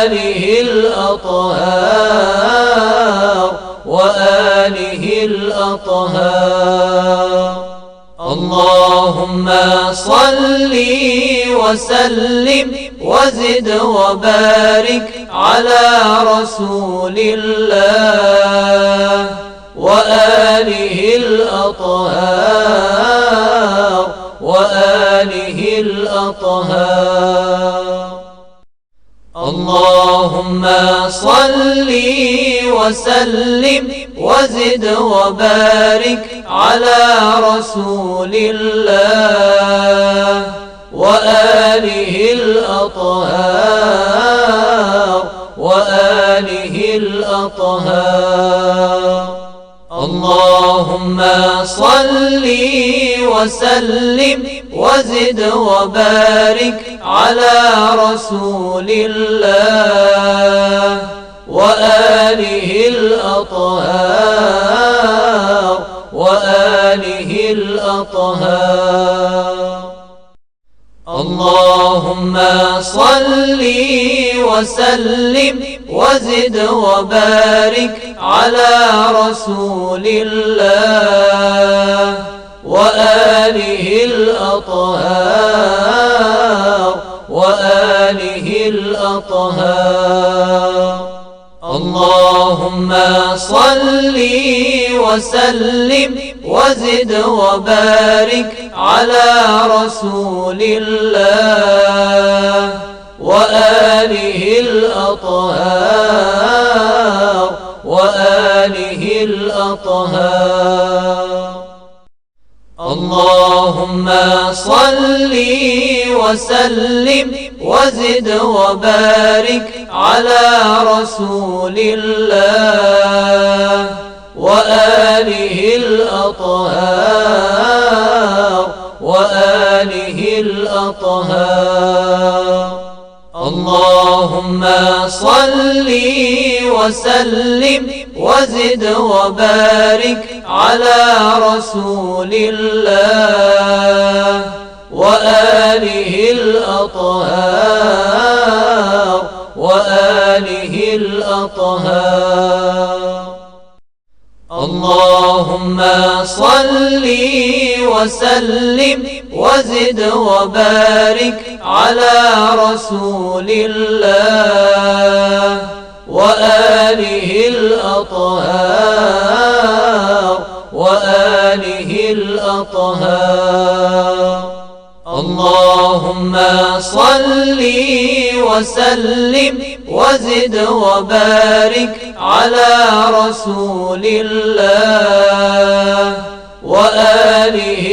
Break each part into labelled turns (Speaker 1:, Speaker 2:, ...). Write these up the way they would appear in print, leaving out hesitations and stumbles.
Speaker 1: وآله الأطهار وآله الأطهار. اللهم صل وسلم وزد وبارك على رسول الله وآله الأطهار وآله الأطهار. اللهم صل وسلم وزد وبارك على رسول الله وآله الأطهار وآله الأطهار. اللهم صل وسلم وزد وبارك على رسول الله وآله الأطهار وآله الأطهار. اللهم صل وسلم وزد وبارك على رسول الله وآله الأطهار وآله الأطهار. اللهم صل وسلم وزد وبارك على رسول الله وآله الأطهار وآله الأطهار. اللهم صل وسلم وزد وبارك على رسول الله وآله الأطهار وآله الأطهار. اللهم صل وسلم وزد وبارك على رسول الله وآله الأطهار وآله الأطهار. اللهم صل وسلم وزد وبارك على رسول الله وآله الأطهار وآله الأطهار. اللهم صل وسلم وزد وبارك على رسول الله وآله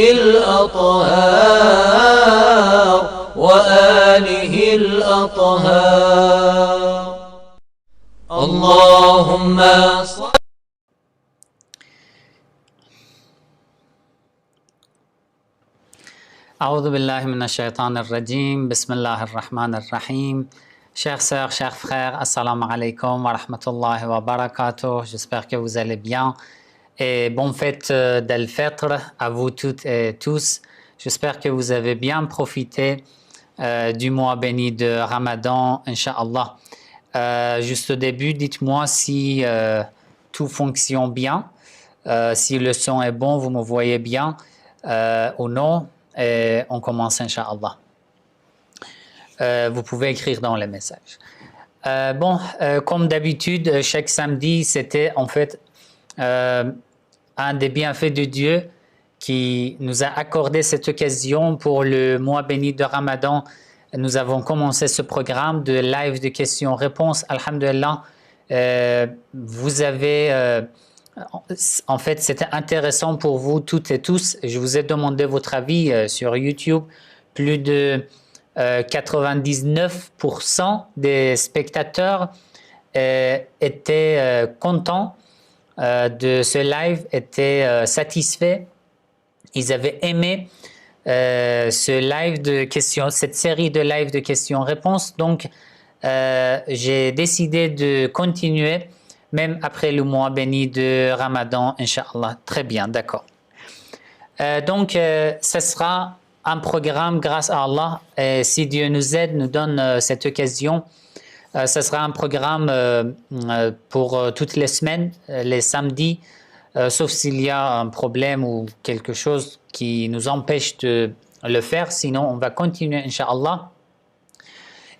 Speaker 1: الأطهار وآله الأطهار. اللهم صل.
Speaker 2: A'udhu billahi minash shaitanir rajim. Bismillahir rahmanir rahim. Chers sœurs, chers frères, assalamu alaikum wa rahmatullahi wa barakatuh. J'espère que vous allez bien. Et bonne fête d'Al-Fitr à vous toutes et tous. J'espère que vous avez bien profité du mois béni de Ramadan, Inch'Allah. Juste au début, dites-moi si tout fonctionne bien, si le son est bon, vous me voyez bien ou non. Et on commence, Inch'Allah. Vous pouvez écrire dans les messages. Comme d'habitude, chaque samedi, c'était en fait un des bienfaits de Dieu qui nous a accordé cette occasion pour le mois béni de Ramadan. Nous avons commencé ce programme de live de questions-réponses. Alhamdulillah, vous avez... en fait, c'était intéressant pour vous toutes et tous. Je vous ai demandé votre avis sur YouTube. Plus de 99% des spectateurs étaient contents de ce live, étaient satisfaits. Ils avaient aimé ce live de questions, cette série de live de questions-réponses. Donc, j'ai décidé de continuer même après le mois béni de Ramadan, Inch'Allah. Très bien, d'accord. Donc, ce sera un programme grâce à Allah. Et si Dieu nous aide, nous donne cette occasion, Ce sera un programme pour toutes les semaines, les samedis, sauf s'il y a un problème ou quelque chose qui nous empêche de le faire. Sinon, on va continuer, Inch'Allah.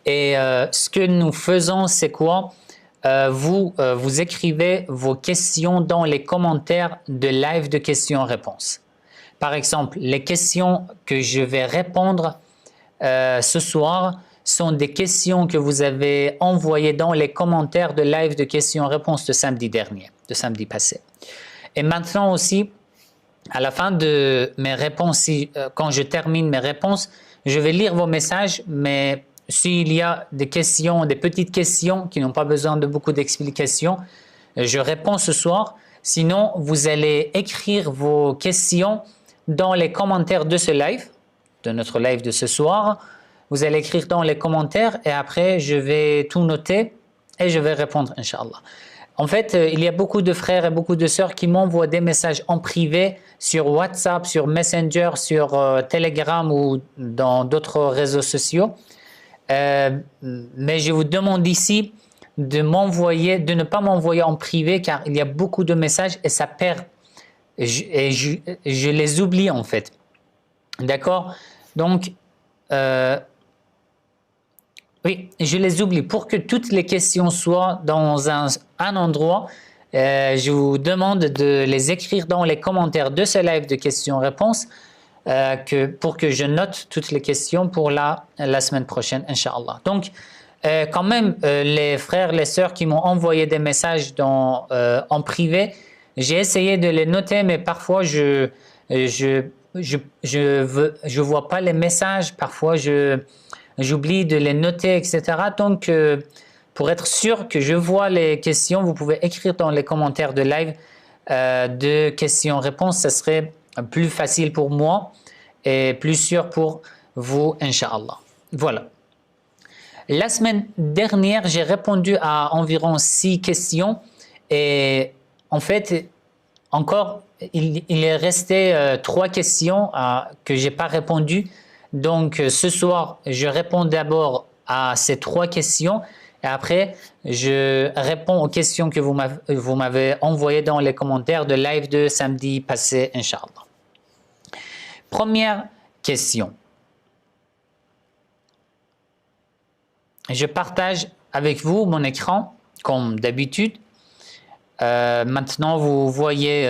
Speaker 2: Et ce que nous faisons, c'est quoi? Vous écrivez vos questions dans les commentaires de live de questions-réponses. Par exemple, les questions que je vais répondre ce soir sont des questions que vous avez envoyées dans les commentaires de live de questions-réponses de samedi dernier, de samedi passé. Et maintenant aussi, à la fin de mes réponses, quand je termine mes réponses, je vais lire vos messages, mais s'il y a des questions, des petites questions qui n'ont pas besoin de beaucoup d'explications, je réponds ce soir. Sinon, vous allez écrire vos questions dans les commentaires de ce live, de notre live de ce soir. Vous allez écrire dans les commentaires et après, je vais tout noter et je vais répondre, Inch'Allah. En fait, il y a beaucoup de frères et beaucoup de sœurs qui m'envoient des messages en privé sur WhatsApp, sur Messenger, sur Telegram ou dans d'autres réseaux sociaux. Mais je vous demande ici de ne pas m'envoyer en privé car il y a beaucoup de messages et ça perd. Je les oublie en fait. D'accord? Donc, oui, je les oublie. Pour que toutes les questions soient dans un endroit, je vous demande de les écrire dans les commentaires de ce live de questions-réponses pour que je note toutes les questions pour la semaine prochaine, Inch'Allah. Donc, quand même, les frères, les sœurs qui m'ont envoyé des messages en privé, j'ai essayé de les noter, mais parfois je vois pas les messages, parfois j'oublie de les noter, etc. Donc, pour être sûr que je vois les questions, vous pouvez écrire dans les commentaires de live de questions-réponses. Ça serait plus facile pour moi et plus sûr pour vous, Inch'Allah. Voilà. La semaine dernière, j'ai répondu à environ 6 questions et en fait, encore, il est resté 3 questions que je n'ai pas répondu. Donc, ce soir, je réponds d'abord à ces 3 questions et après, je réponds aux questions que vous m'avez envoyées dans les commentaires de live de samedi passé, Inch'Allah. Première question. Je partage avec vous mon écran, comme d'habitude. Maintenant, vous voyez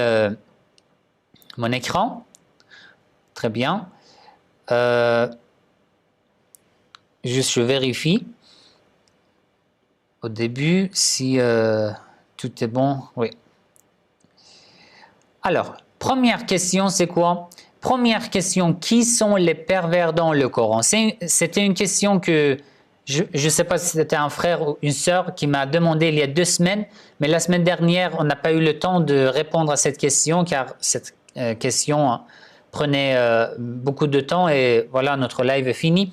Speaker 2: mon écran. Très bien. Juste, je vérifie au début si tout est bon. Oui. Alors, première question, c'est quoi? Première question, qui sont les pervers dans le Coran? C'était une question que je ne sais pas si c'était un frère ou une sœur qui m'a demandé il y a 2 semaines, mais la semaine dernière, on n'a pas eu le temps de répondre à cette question car cette question prenait beaucoup de temps et voilà, notre live est fini.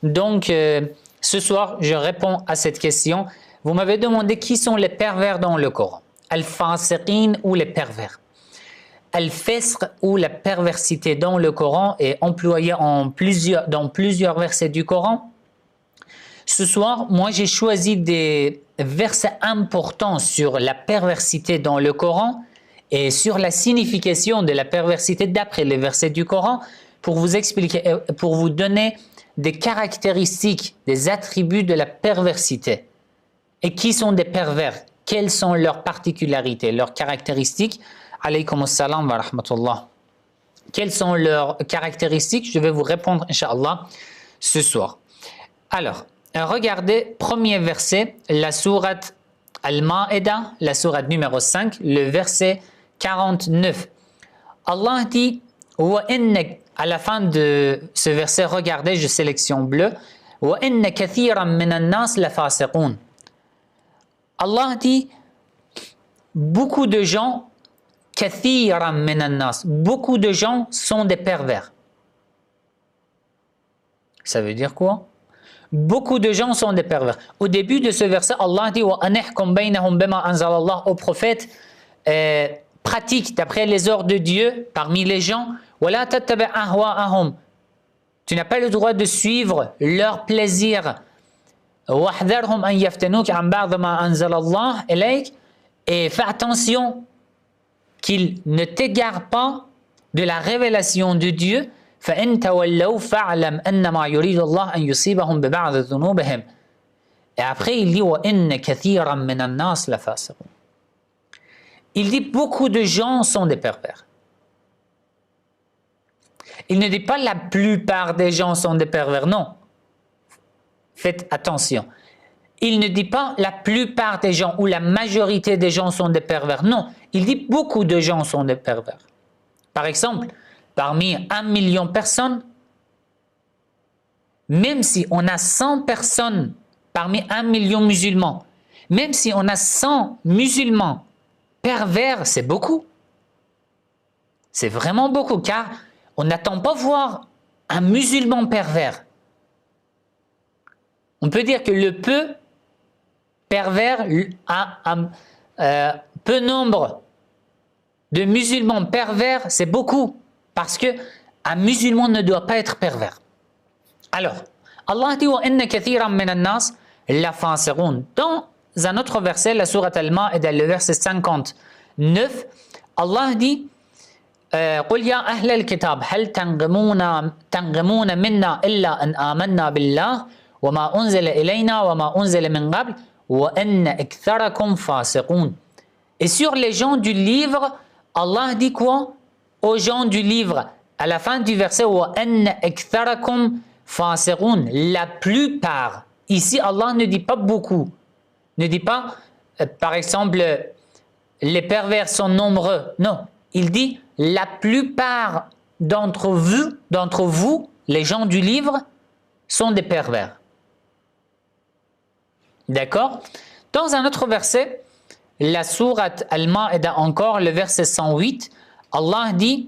Speaker 2: Donc, ce soir, je réponds à cette question. Vous m'avez demandé qui sont les pervers dans le Coran. Al-Fasiqin ou les pervers. Al-Fisq ou la perversité dans le Coran est employée dans plusieurs versets du Coran. Ce soir, moi j'ai choisi des versets importants sur la perversité dans le Coran et sur la signification de la perversité d'après les versets du Coran pour vous expliquer, pour vous donner des caractéristiques, des attributs de la perversité. Et qui sont des pervers? Quelles sont leurs particularités, leurs caractéristiques? Alaykum assalam wa rahmatullah. Quelles sont leurs caractéristiques? Je vais vous répondre, Inch'Allah, ce soir. Alors, regardez, premier verset, la sourate Al-Ma'ida, la sourate numéro 5, le verset 49. Allah dit, à la fin de ce verset, regardez, je sélectionne bleu, وَإِنَّ كَثِيرًا مِنَ النَّاسِ لَفَاسِقُونَ. Allah dit, beaucoup de gens, كَثِيرًا مِنَ النَّاسِ, beaucoup de gens sont des pervers. Ça veut dire quoi? Beaucoup de gens sont des pervers. Au début de ce verset, Allah dit وَأَنِحْكُمْ بَيْنَهُمْ بِمَا أَنزَلَ اللَّهُ. Au prophète, pratique d'après les ordres de Dieu parmi les gens. وَلَا تَتَّبِعْ أَهْوَاءَهُمْ. Tu n'as pas le droit de suivre leur plaisir. وَاحْذَرْهُمْ أَنْ يَفْتَنُوكَ عَنْ بَعْضِ مَا أَنزَلَ اللَّهُ إِلَيْكَ. Et fais attention qu'ils ne t'égarent pas de la révélation de Dieu. فَإِنْ تَوَلَّوْا فَاعْلَمْ أَنَّمَا يُرِيدُ اللَّهُ أَنْ يُصِيبَهُم بِبَعْضِ ذُنُوبِهِمْ. Et après, il dit وَإِنَّ كَثِيرًا مِنَ النَّاسِ لَفَاسِقُونَ. Il dit beaucoup de gens sont des pervers. Il ne dit pas la plupart des gens sont des pervers, non. Faites attention. Il ne dit pas la plupart des gens ou la majorité des gens sont des pervers, non. Il dit beaucoup de gens sont des pervers. Par exemple, parmi 1 million de personnes, même si on a 100 personnes parmi 1 million de musulmans, même si on a 100 musulmans pervers, c'est beaucoup. C'est vraiment beaucoup, car on n'attend pas voir un musulman pervers. On peut dire que le peu pervers a un peu nombre de musulmans pervers, c'est beaucoup, parce que un musulman ne doit pas être pervers. Alors, Allah dit وَإِنَّ كَثِيرًا مِنَ النَّاسِ لَفَاسِقُونَ. Dans un autre verset, la sourate Al-Ma'ida, le verset 59, Allah dit قُلْ يَا أَهْلَ الْكِتَابِ هَلْ تَنْقِمُونَ مِنَّا إِلَّا أَنْ آمَنَّا بِاللَّهِ وَمَا أُنْزِلَ إِلَيْنَا وَمَا أُنْزِلَ مِنْ قَبْلِ وَإِنَّ أَكْثَرَكُمْ فَاسِقُونَ. Et sur les gens du livre, Allah dit quoi? Aux gens du livre, à la fin du verset وَإِنَّ أَكْثَرَكُمْ فَاسِقُونَ. La plupart. Ici, Allah ne dit pas beaucoup. Ne dit pas, par exemple, les pervers sont nombreux. Non, il dit la plupart d'entre vous, les gens du livre, sont des pervers. D'accord? Dans un autre verset, la sourate Al-Ma'ida encore, le verset 108, Allah dit,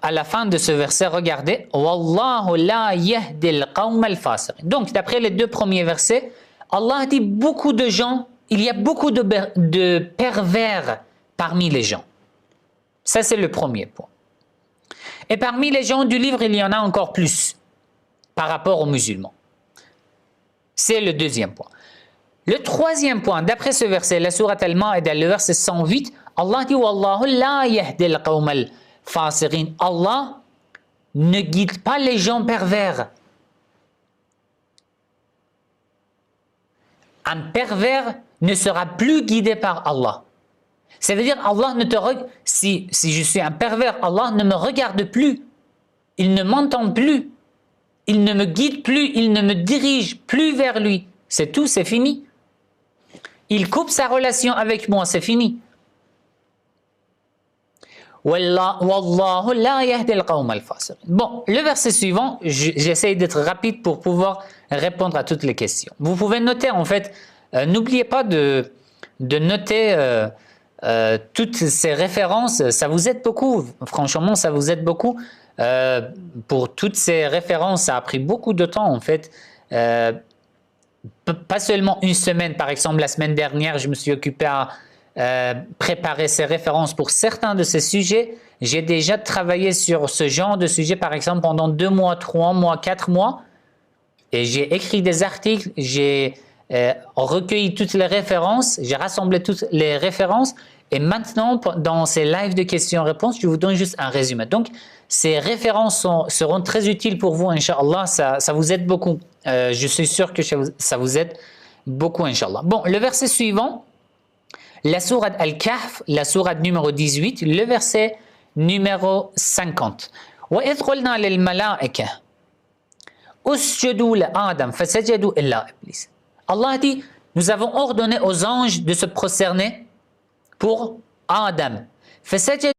Speaker 2: à la fin de ce verset, regardez, Wallahu la yahdil qawm al-fasiq. Donc, d'après les deux premiers versets, Allah dit beaucoup de gens, il y a beaucoup de pervers parmi les gens. Ça, c'est le premier point. Et parmi les gens du livre, il y en a encore plus par rapport aux musulmans. C'est le deuxième point. Le troisième point, d'après ce verset, la sourate Al-Ma'ida, le verset 108, Allah dit Wallahu la yahdil qawm al-fasiqin. Allah ne guide pas les gens pervers. Un pervers ne sera plus guidé par Allah. Ça veut dire Allah ne te regarde. Si je suis un pervers, Allah ne me regarde plus. Il ne m'entend plus. Il ne me guide plus. Il ne me dirige plus vers lui. C'est tout, c'est fini. Il coupe sa relation avec moi, c'est fini. Wallahu la yahdil qawm al-fasiqin. Bon, le verset suivant, j'essaie d'être rapide pour pouvoir répondre à toutes les questions. Vous pouvez noter en fait, n'oubliez pas de noter toutes ces références, ça vous aide beaucoup, franchement ça vous aide beaucoup. Pour toutes ces références, ça a pris beaucoup de temps en fait. Pas seulement une semaine, par exemple la semaine dernière, je me suis occupé à préparer ces références pour certains de ces sujets. J'ai déjà travaillé sur ce genre de sujet, par exemple, pendant 2 mois, 3 mois, 4 mois. Et j'ai écrit des articles, j'ai recueilli toutes les références, j'ai rassemblé toutes les références. Et maintenant, dans ces lives de questions-réponses, je vous donne juste un résumé. Donc, ces références seront très utiles pour vous, Inch'Allah. Ça vous aide beaucoup. Je suis sûr que ça vous aide beaucoup, Inch'Allah. Bon, le verset suivant, la sourate Al-Kahf, la sourate numéro 18, le verset numéro 50. وَإِذْ قُلْنَا لِلْمَلَائِكَةِ اسْجُدُوا لِآدَمَ فَسَجَدُوا إِلَّا إِبْلِيسَ. Allah dit, nous avons ordonné aux anges de se prosterner pour Adam. فَسَجَدُوا.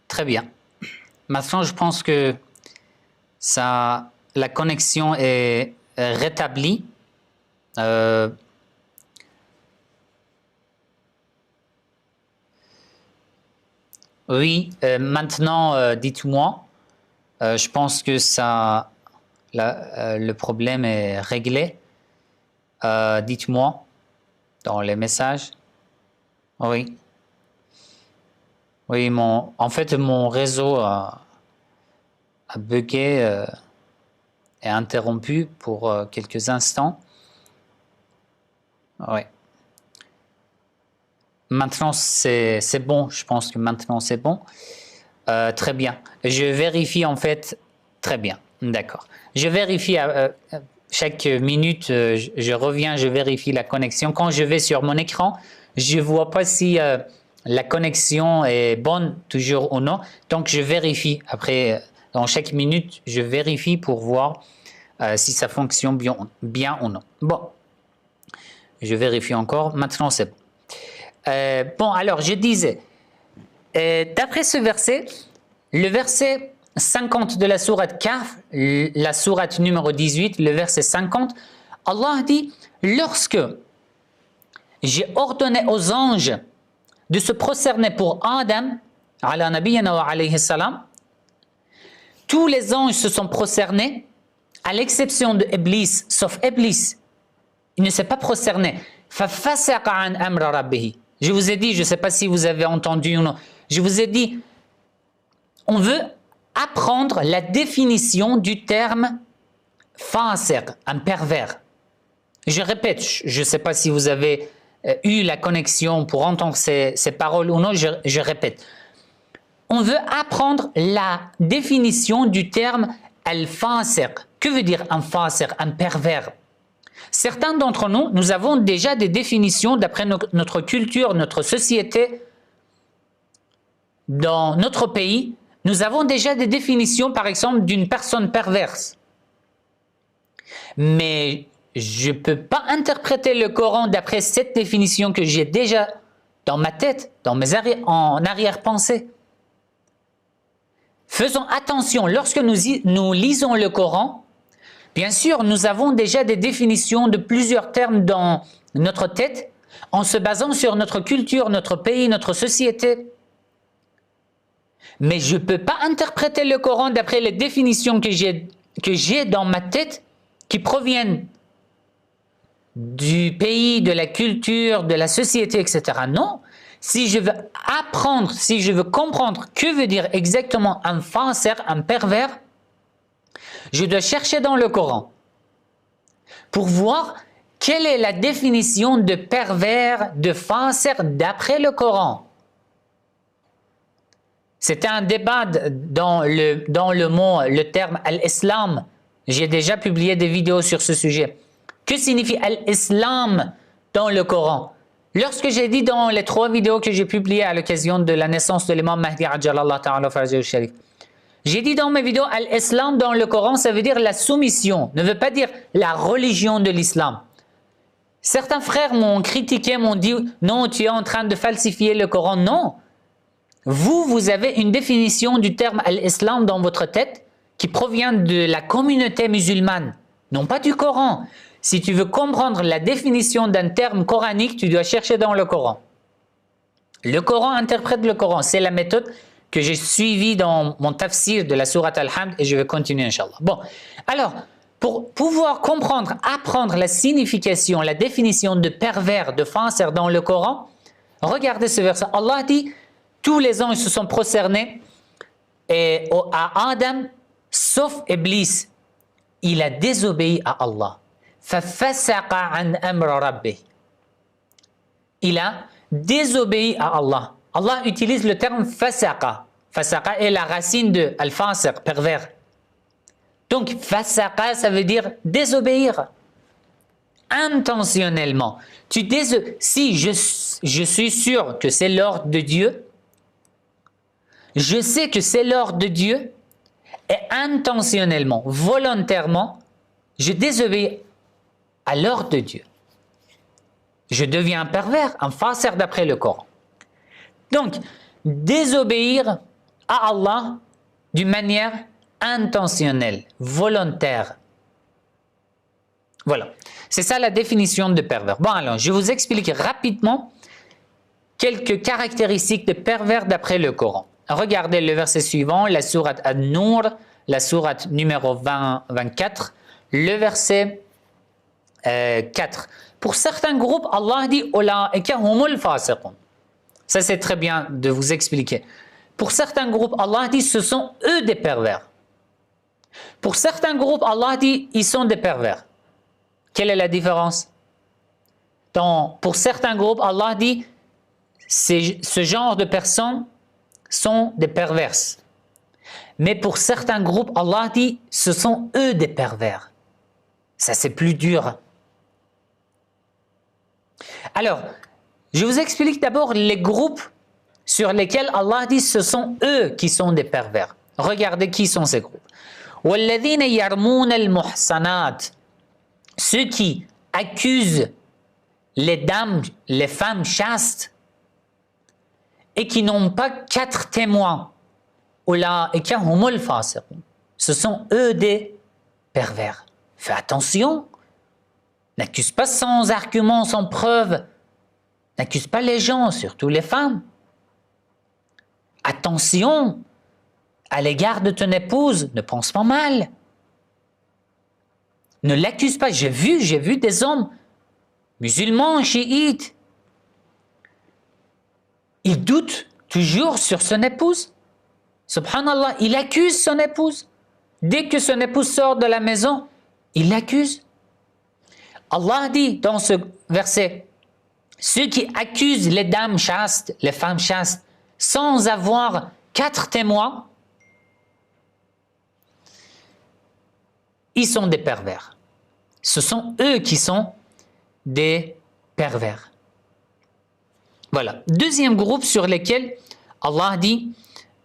Speaker 2: Très bien. Maintenant, je pense que la connexion est rétablie. Oui, maintenant, dites-moi. Je pense que le problème est réglé. Dites-moi dans les messages. Oui. Oui, en fait, mon réseau a bugué et interrompu pour quelques instants. Oui. Maintenant, c'est bon. Je pense que maintenant, c'est bon. Très bien. Je vérifie en fait. Très bien. D'accord. Je vérifie chaque minute. Je reviens, je vérifie la connexion. Quand je vais sur mon écran, je ne vois pas si la connexion est bonne toujours ou non. Donc, je vérifie. Après, dans chaque minute, je vérifie pour voir si ça fonctionne bien ou non. Bon. Je vérifie encore. Maintenant, c'est bon. Bon, alors, je disais, d'après ce verset, le verset 50 de la sourate Kahf, la sourate numéro 18, le verset 50, Allah dit, lorsque j'ai ordonné aux anges de se prosterner pour Adam, ala nabiyyina wa alayhi salam, tous les anges se sont prosternés, à l'exception de Iblis, sauf Iblis. Il ne s'est pas prosterné. فَفَسَقَ عَنْ أَمْرَ رَبِّهِ. Je vous ai dit, je ne sais pas si vous avez entendu ou non, je vous ai dit, on veut apprendre la définition du terme fasiq, un pervers. Je répète, je ne sais pas si vous avez eu la connexion pour entendre ces paroles ou non, je répète. On veut apprendre la définition du terme al-fasiq. Que veut dire un fasiq, un pervers? Certains d'entre nous, nous avons déjà des définitions d'après notre culture, notre société, dans notre pays. Nous avons déjà des définitions, par exemple, d'une personne perverse. Mais je ne peux pas interpréter le Coran d'après cette définition que j'ai déjà dans ma tête, en arrière-pensée. Faisons attention, lorsque nous lisons le Coran, bien sûr, nous avons déjà des définitions de plusieurs termes dans notre tête, en se basant sur notre culture, notre pays, notre société. Mais je ne peux pas interpréter le Coran d'après les définitions que j'ai dans ma tête, qui proviennent du pays, de la culture, de la société, etc. Non, si je veux apprendre, si je veux comprendre que veut dire exactement un fasiq, un pervers, je dois chercher dans le Coran pour voir quelle est la définition de pervers, de fasiq d'après le Coran. C'était un débat dans le terme al-Islam. J'ai déjà publié des vidéos sur ce sujet. Que signifie al-Islam dans le Coran? Lorsque j'ai dit dans les 3 vidéos que j'ai publiées à l'occasion de la naissance de l'imam Mahdi Ajjalallahu ta'ala Farajahu Sharif, j'ai dit dans mes vidéos, al-Islam dans le Coran, ça veut dire la soumission, ne veut pas dire la religion de l'islam. Certains frères m'ont critiqué, m'ont dit, non, tu es en train de falsifier le Coran. Non. Vous avez une définition du terme al-Islam dans votre tête qui provient de la communauté musulmane, non pas du Coran. Si tu veux comprendre la définition d'un terme coranique, tu dois chercher dans le Coran. Le Coran interprète le Coran. C'est la méthode que j'ai suivie dans mon tafsir de la sourate Al-Hamd et je vais continuer, Inch'Allah. Bon, alors, pour pouvoir comprendre, apprendre la signification, la définition de pervers, de fasiq dans le Coran, regardez ce verset. Allah dit, tous les anges se sont prosternés à Adam, sauf Iblis. Il a désobéi à Allah. فَفَسَقَ عَنْ أَمْرَ رَبِّهِ. Il a désobéi à Allah. Allah utilise le terme fasaqa. Fasaqa est la racine de al-fasiq, pervers. Donc, fasaqa, ça veut dire désobéir. Intentionnellement. Si je suis sûr que c'est l'ordre de Dieu, je sais que c'est l'ordre de Dieu, et intentionnellement, volontairement, je désobéis à l'ordre de Dieu. Je deviens un pervers, un fasiq d'après le Coran. Donc, désobéir à Allah d'une manière intentionnelle, volontaire. Voilà. C'est ça la définition de pervers. Bon, alors, je vous explique rapidement quelques caractéristiques de pervers d'après le Coran. Regardez le verset suivant, la sourate An-Nur, la sourate numéro 24, le verset 4. Pour certains groupes, Allah dit Ulaika humul fasiqun. Ça, c'est très bien de vous expliquer. Pour certains groupes, Allah dit ce sont eux des pervers. Pour certains groupes, Allah dit ils sont des pervers. Quelle est la différence? Pour certains groupes, Allah dit ce genre de personnes sont des perverses. Mais pour certains groupes, Allah dit ce sont eux des pervers. Ça, c'est plus dur. Alors, je vous explique d'abord les groupes sur lesquels Allah dit ce sont eux qui sont des pervers. Regardez qui sont ces groupes. وَالَّذِينَ يَرْمُونَ الْمُحْصَنَاتِ. Ceux qui accusent les dames, les femmes chastes et qui n'ont pas 4 témoins. أُولَٰئِكَ هُمُ الْفَاسِقُونَ. Ce sont eux des pervers. Fais attention. N'accuse pas sans argument, sans preuve. N'accuse pas les gens, surtout les femmes. Attention à l'égard de ton épouse, ne pense pas mal. Ne l'accuse pas. J'ai vu des hommes musulmans, chiites. Il doute toujours sur son épouse. Subhanallah, il accuse son épouse. Dès que son épouse sort de la maison, il l'accuse. Allah dit dans ce verset, ceux qui accusent les dames chastes, les femmes chastes, sans avoir 4 témoins, ils sont des pervers. Ce sont eux qui sont des pervers. Voilà. Deuxième groupe sur lequel Allah dit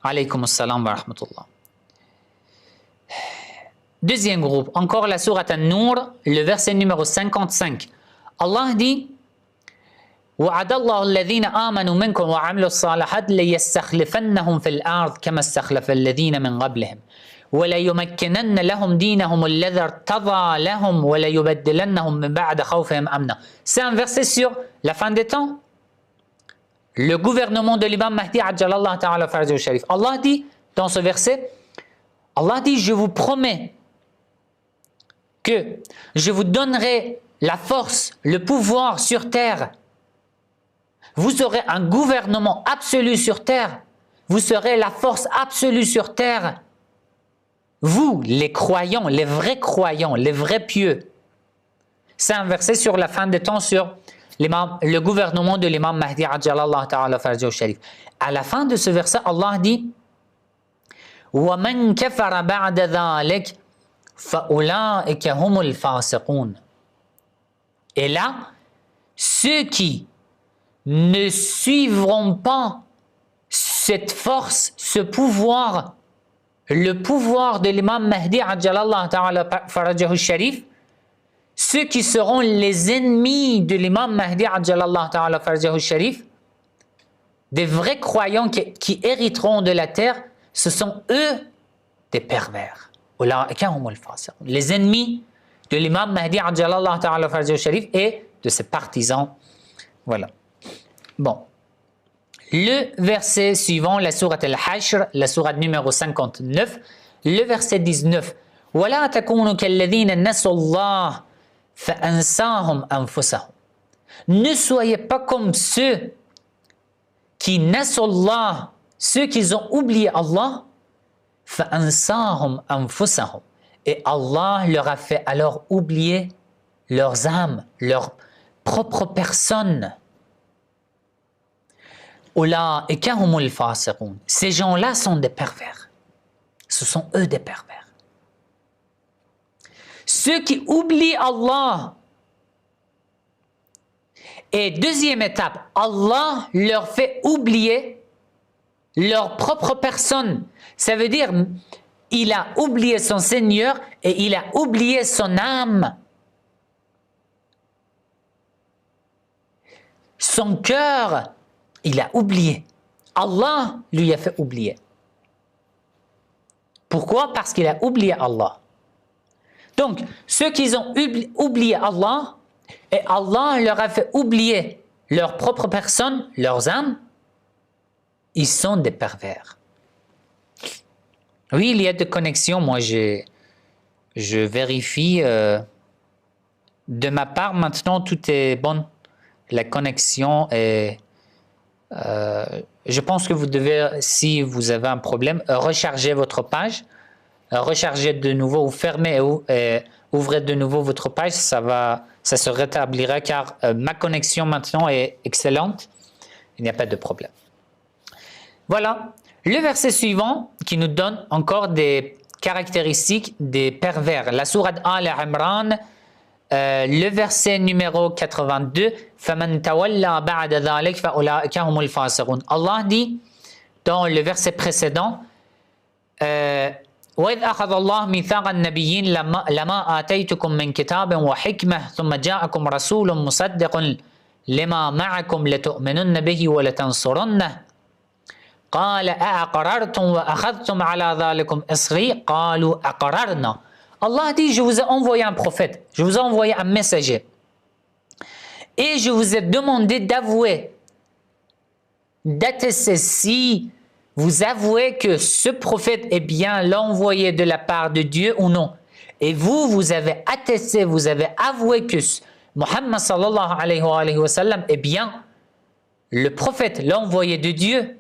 Speaker 2: alaykum assalam wa rahmatullah. Deuxième groupe, encore la sourate An-Nur, le verset numéro 55. Allah dit وَعَدَ اللَّهُ الَّذِينَ آمَنُوا مِنكُمْ وَعَمِلُوا الصَّالِحَاتِ لَيَسْتَخْلِفَنَّهُمْ فِي الْأَرْضِ كَمَا اسْتَخْلَفَ الَّذِينَ مِنْ قَبْلِهِمْ وَلَيُمَكِّنَنَّ لَهُمْ دِينَهُمُ الَّذِي ارْتَضَىٰ لَهُمْ وَلَيُبَدِّلَنَّهُمْ مِنْ بَعْدِ خَوْفِهِمْ أَمْنًا. C'est un verset sur la fin des temps. Le gouvernement de l'imam Mahdi Ajjalallahu ta'ala farjahu sharif. Allah dit dans ce verset, Allah dit, je vous promets que je vous donnerai la force, le pouvoir sur terre. Vous aurez un gouvernement absolu sur terre. Vous serez la force absolue sur terre. Vous, les croyants, les vrais pieux. C'est un verset sur la fin des temps sur le gouvernement de l'imam Mahdi Ajjalallahu ta'ala farjahu sharif. À la fin de ce verset, Allah dit وَمَنْ كَفَرَ بَعْدَ ذَلِكَ فَأُولَٰئِكَ هُمُ الْفَاسِقُونَ. Et là, ceux qui ne suivront pas cette force, ce pouvoir, le pouvoir de l'imam Mahdi Ajjalallahu ta'ala farjahu sharif, ceux qui seront les ennemis de l'imam Mahdi Ajjalallahu ta'ala farjahu sharif, des vrais croyants qui hériteront de la terre, ce sont eux des pervers. Les ennemis de l'imam Mahdi Ajjalallahu ta'ala farjahu sharif et de ses partisans. Voilà. Bon. Le verset suivant, la sourate Al-Hashr, la sourate numéro 59, le verset 19. وَلَا تَكُونُوا كَالَّذِينَ نَسُوا اللَّهَ فَأَنْسَاهُمْ أَنفُسَهُمْ. Ne soyez pas comme ceux qui nassent Allah, ceux qui ont oublié Allah, فَأَنْسَاهُمْ أَنفُسَهُمْ. Et Allah leur a fait alors oublier leurs âmes, leur propre personne. أُولَٰئِكَ هُمُ الْفَاسِقُونَ. Ces gens-là sont des pervers. Ce sont eux des pervers. Ceux qui oublient Allah. Et deuxième étape, Allah leur fait oublier leur propre personne. Ça veut dire, il a oublié son Seigneur et il a oublié son âme. Son cœur, il a oublié. Allah lui a fait oublier. Pourquoi? Parce qu'il a oublié Allah. Donc, ceux qui ont oublié Allah, et Allah leur a fait oublier leur propre personne, leurs âmes, ils sont des pervers. Oui, il y a des connexions. Moi, je vérifie. De ma part, maintenant, tout est bon. La connexion est... je pense que vous devez, si vous avez un problème, recharger votre page, recharger de nouveau ou fermer et ouvrez de nouveau votre page, ça se rétablira car ma connexion maintenant est excellente. Il n'y a pas de problème. Voilà. Le verset suivant qui nous donne encore des caractéristiques des pervers. La sourate Al-Imran, le verset numéro 82, فَمَنْ تَوَلَّى بَعْدَ ذَلِكَ فَأُولَٰئِكَ هُمُ الْفَاسِقُونَ. Allah dit dans le verset précédent, وَإِذْ أَخَذَ اللَّهُ مِيثَاقَ النَّبِيِّينَ لَمَا آتَيْتُكُم مِّن كِتَابٍ وَحِكْمَةٍ ثُمَّ جَاءَكُمْ رَسُولٌ مُصَدِّقٌ لِمَا مَعَكُمْ لَتُؤْمِنُنَّ بِهِ وَلَتَنصُرُنَّهُ قال أأقررتم وأخذتم على ذلكم إصري قالوا أقررنا. Allah dit, je vous ai envoyé un prophète, je vous ai envoyé un messager et je vous ai demandé d'avouer, d'attester si vous avouez que ce prophète est bien l'envoyé de la part de Dieu ou non. Et vous avez attesté, vous avez avoué que Muhammad sallallahu alayhi wa sallam est bien le prophète, l'envoyé de Dieu.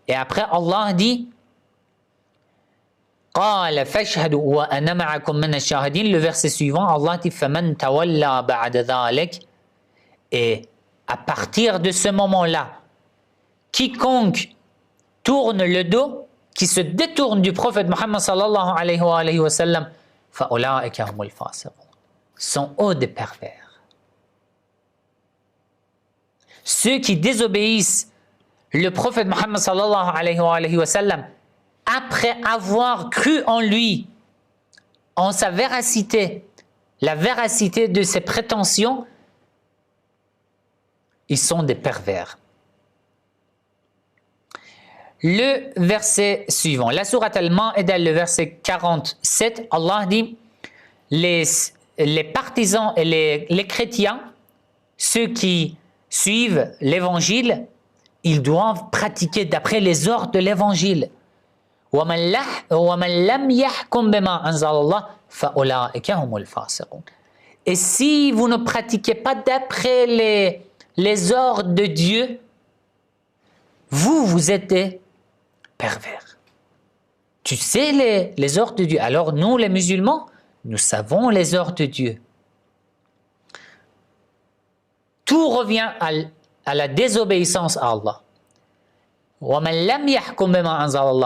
Speaker 2: Et après, Allah dit قال فاشهدوا وأنا معكم من الشاهدين. Le verset suivant, Allah dit فمن تولى بعد ذلك. Et à partir de ce moment-là, quiconque tourne le dos, qui se détourne du prophète Muhammad sallallahu alayhi wa sallam, فأولئك هم الفاسقون. Sont eux des pervers. Ceux qui désobéissent le prophète Muhammad sallallahu alayhi wa sallam, après avoir cru en lui, en sa véracité, la véracité de ses prétentions, ils sont des pervers. Le verset suivant, la sourate Al-Ma'ida, le verset 47, Allah dit, les partisans et les chrétiens, ceux qui suivent l'évangile, ils doivent pratiquer d'après les ordres de l'évangile. Et si vous ne pratiquez pas d'après les ordres de Dieu, vous êtes des pervers. Tu sais les ordres de Dieu. Alors nous, les musulmans, nous savons les ordres de Dieu. Tout revient à la désobéissance à Allah.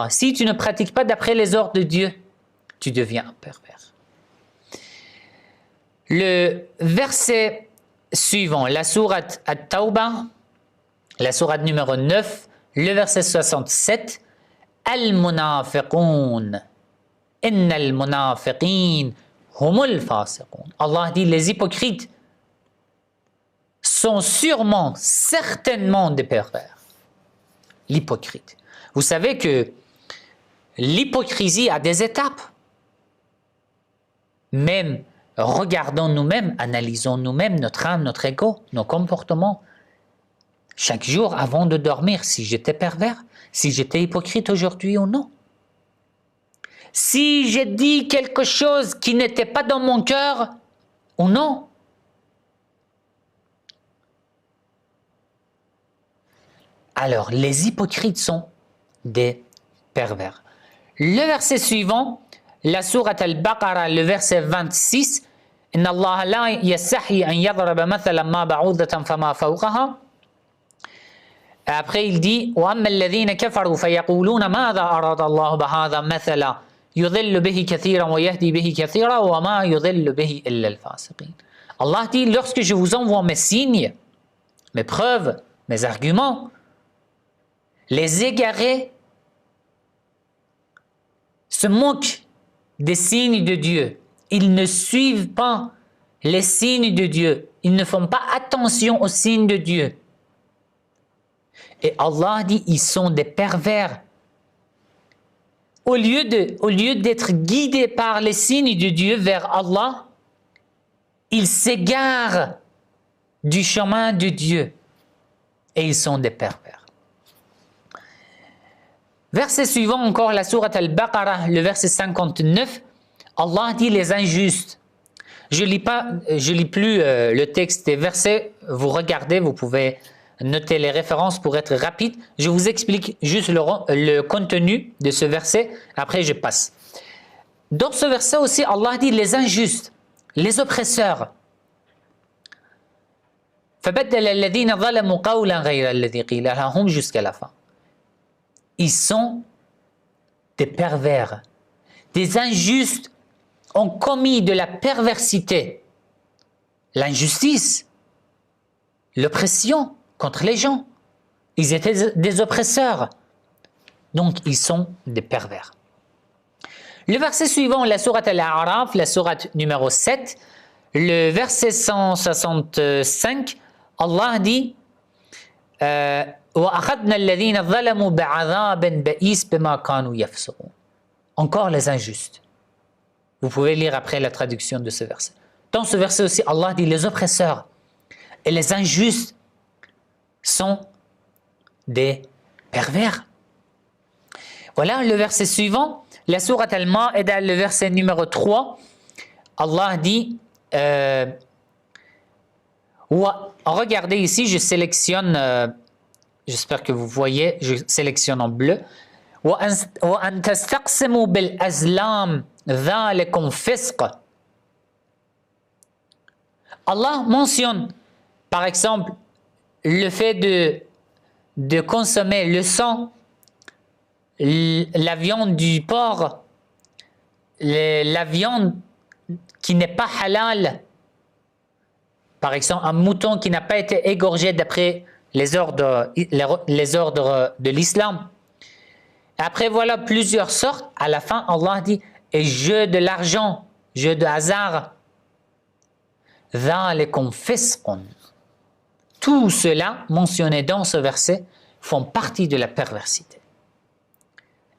Speaker 2: Si tu ne pratiques pas d'après les ordres de Dieu, tu deviens un pervers. Le verset suivant, la sourate At-Tawbah, la sourate numéro 9, le verset 67, Al-Munafiqun, Innal Munafiqin, Humul Fasiqun. Allah dit, les hypocrites sont sûrement, certainement des pervers. L'hypocrite. Vous savez que l'hypocrisie a des étapes. Même regardons nous-mêmes, analysons nous-mêmes notre âme, notre ego, nos comportements. Chaque jour avant de dormir, si j'étais pervers, si j'étais hypocrite aujourd'hui ou non. Si j'ai dit quelque chose qui n'était pas dans mon cœur ou non. Alors, les hypocrites sont des pervers. Le verset suivant, la sourate Al-Baqarah, le verset 26, Inna Allah la yastahi an yadraba mathalan ma ba'udatan fama fawqaha. Après, il dit وَأَمَّا الَّذِينَ كَفَرُوا فَيَقُولُونَ مَاذَا أَرَادَ اللَّهُ بِهَذَا مَثَلًا يُضِلُّ بِهِ كَثِيرًا وَيَهْدِي بِهِ كَثِيرًا وَمَا يُضِلُّ بِهِ إِلَّا الْفَاسِقِينَ. Allah dit, lorsque je vous envoie mes signes, mes preuves, mes arguments, les égarés se moquent des signes de Dieu. Ils ne suivent pas les signes de Dieu. Ils ne font pas attention aux signes de Dieu. Et Allah dit, ils sont des pervers. Au lieu d'être guidés par les signes de Dieu vers Allah, ils s'égarent du chemin de Dieu. Et ils sont des pervers. Verset suivant encore, la sourate Al-Baqarah, le verset 59, Allah dit les injustes. Je lis plus le texte des versets, vous regardez, vous pouvez noter les références pour être rapide. Je vous explique juste le contenu de ce verset, après je passe. Dans ce verset aussi, Allah dit les injustes, les oppresseurs. فَبَدَّلَ الَّذِينَ ظَلَمُوا قَوْلًا غَيْرَ الَّذِي قِيلَ لَهُمْ jusqu'à la fin. Ils sont des pervers, des injustes ont commis de la perversité, l'injustice, l'oppression contre les gens. Ils étaient des oppresseurs. Donc, ils sont des pervers. Le verset suivant, la sourate Al-A'raf, la sourate numéro 7, le verset 165, Allah dit وَأَخَذْنَا الَّذِينَ ظَلَمُوا بِعَذَابٍ بَئِيسٍ بِمَا كَانُوا يَفْسُقُونَ. Encore les injustes. Vous pouvez lire après la traduction de ce verset. Dans ce verset aussi, Allah dit les oppresseurs et les injustes sont des pervers. Voilà le verset suivant, la sourate Al-Ma'ida, le verset numéro 3. Allah dit, regardez ici, je sélectionne, j'espère que vous voyez, je sélectionne en bleu. وَأَن تَسْتَقْسِمُوا بِالْأَزْلَامِ ذَلِكُمْ فِسْقٌ. Allah mentionne, par exemple, le fait de consommer le sang, la viande du porc, la viande qui n'est pas halal, par exemple un mouton qui n'a pas été égorgé d'après les ordres de l'islam. Après voilà plusieurs sortes, à la fin Allah dit et jeu de l'argent, jeu de hasard. ذَلِكُمْ فِسْقٌ. Tout cela mentionné dans ce verset font partie de la perversité.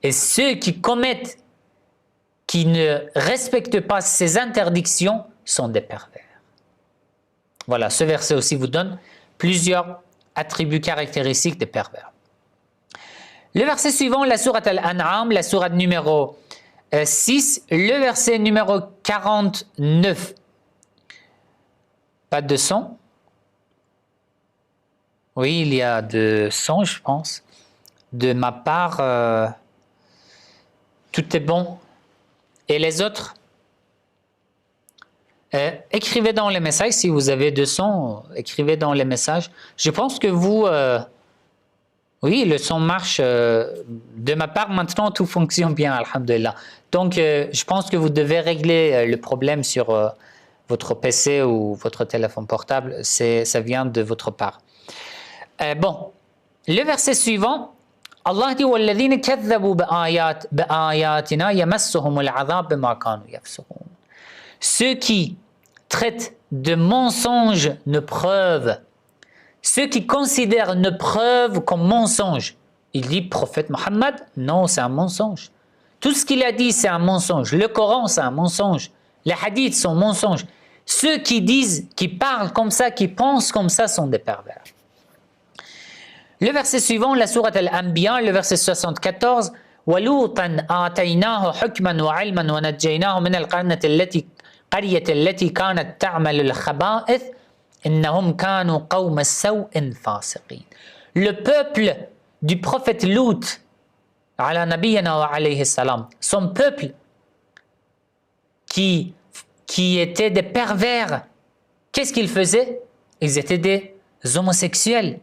Speaker 2: Et ceux qui commettent, qui ne respectent pas ces interdictions sont des pervers. Voilà, ce verset aussi vous donne plusieurs attributs caractéristiques des pervers. Le verset suivant, la sourate Al-An'am, la sourate numéro 6, le verset numéro 49. Pas de son? Oui, il y a de son, je pense. De ma part, tout est bon. Et les autres? Écrivez dans les messages, si vous avez de son, écrivez dans les messages. Je pense que vous... oui, le son marche. De ma part, maintenant, tout fonctionne bien, alhamdulillah. Donc, je pense que vous devez régler le problème sur votre PC ou votre téléphone portable. Ça vient de votre part. Bon, le verset suivant, Allah dit وَالَّذِينَ كَذَّبُوا بِآيَاتِنَا يَمَسُّهُمُ الْعَذَابُ بِمَا كَانُوا يَفْسُقُونَ. Ceux qui traitent de mensonges nos preuves, ceux qui considèrent nos preuves comme mensonges. Il dit, prophète Mohammed, non, c'est un mensonge. Tout ce qu'il a dit, c'est un mensonge. Le Coran, c'est un mensonge. Les hadiths sont mensonges. Ceux qui disent, qui parlent comme ça, qui pensent comme ça, sont des pervers. Le verset suivant, la sourate Al-Anbiya, le verset 74, وَلُوطًا آتَيْنَاهُ حُكْمًا وَعِلْمًا وَنَجَّيْنَاهُ مِنَ الْقَرْيَةِ الَّتِي كَانَتْ تَعْمَلُ الْخَبَائِثِ إِنَّهُمْ كَانُوا قَوْمَ سَوْءٍ فَاسِقِينَ. Le peuple du prophète Lut, ala nabiyyina wa alayhi salam, son peuple qui étaient des pervers, qu'est-ce qu'ils faisaient? Ils étaient des homosexuels.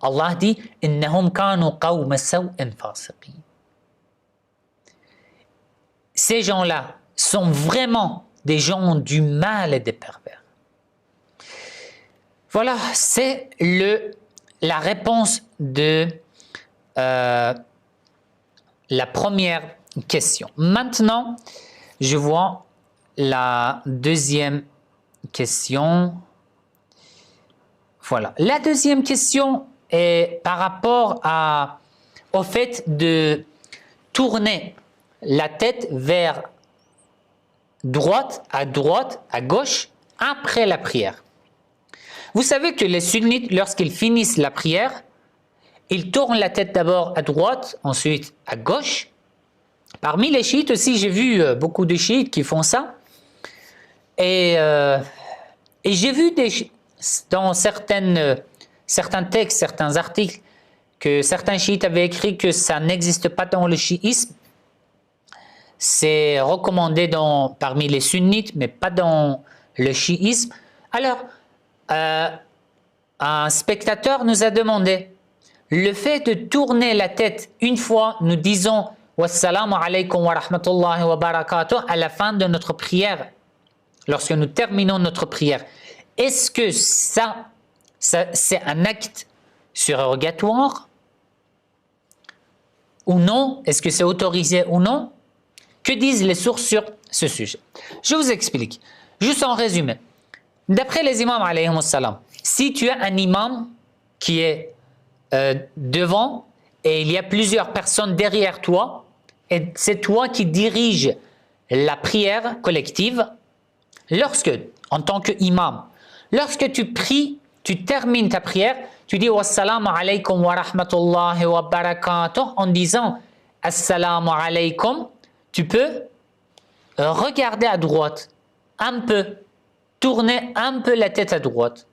Speaker 2: Allah dit إِنَّهُمْ كَانُوا قَوْمَ سَوْءٍ فَاسِقِينَ. Ces gens-là sont vraiment des gens du mal et des pervers. Voilà, c'est la réponse de la première question. Maintenant, je vois la deuxième question. Voilà. La deuxième question est par rapport au fait de tourner la tête vers droite, à gauche, après la prière. Vous savez que les sunnites, lorsqu'ils finissent la prière, ils tournent la tête d'abord à droite, ensuite à gauche. Parmi les chiites aussi, j'ai vu beaucoup de chiites qui font ça. Et j'ai vu dans certains textes, certains articles, que certains chiites avaient écrit que ça n'existe pas dans le chiisme. C'est recommandé parmi les sunnites, mais pas dans le chiisme. Alors, un spectateur nous a demandé, le fait de tourner la tête une fois, nous disons « Wassalamu alaikum wa rahmatullahi wa barakatuh » à la fin de notre prière, lorsque nous terminons notre prière, est-ce que ça c'est un acte surrogatoire ou non? Est-ce que c'est autorisé ou non? Que disent les sources sur ce sujet? Je vous explique. Juste en résumé. D'après les imams, alayhimus salam, si tu as un imam qui est devant et il y a plusieurs personnes derrière toi, et c'est toi qui diriges la prière collective, en tant qu'imam, lorsque tu pries, tu termines ta prière, tu dis wassalamu alaykum wa rahmatullahi wa barakatuh en disant assalamu alaykum, tu peux regarder à droite un peu, tourner un peu la tête à droite.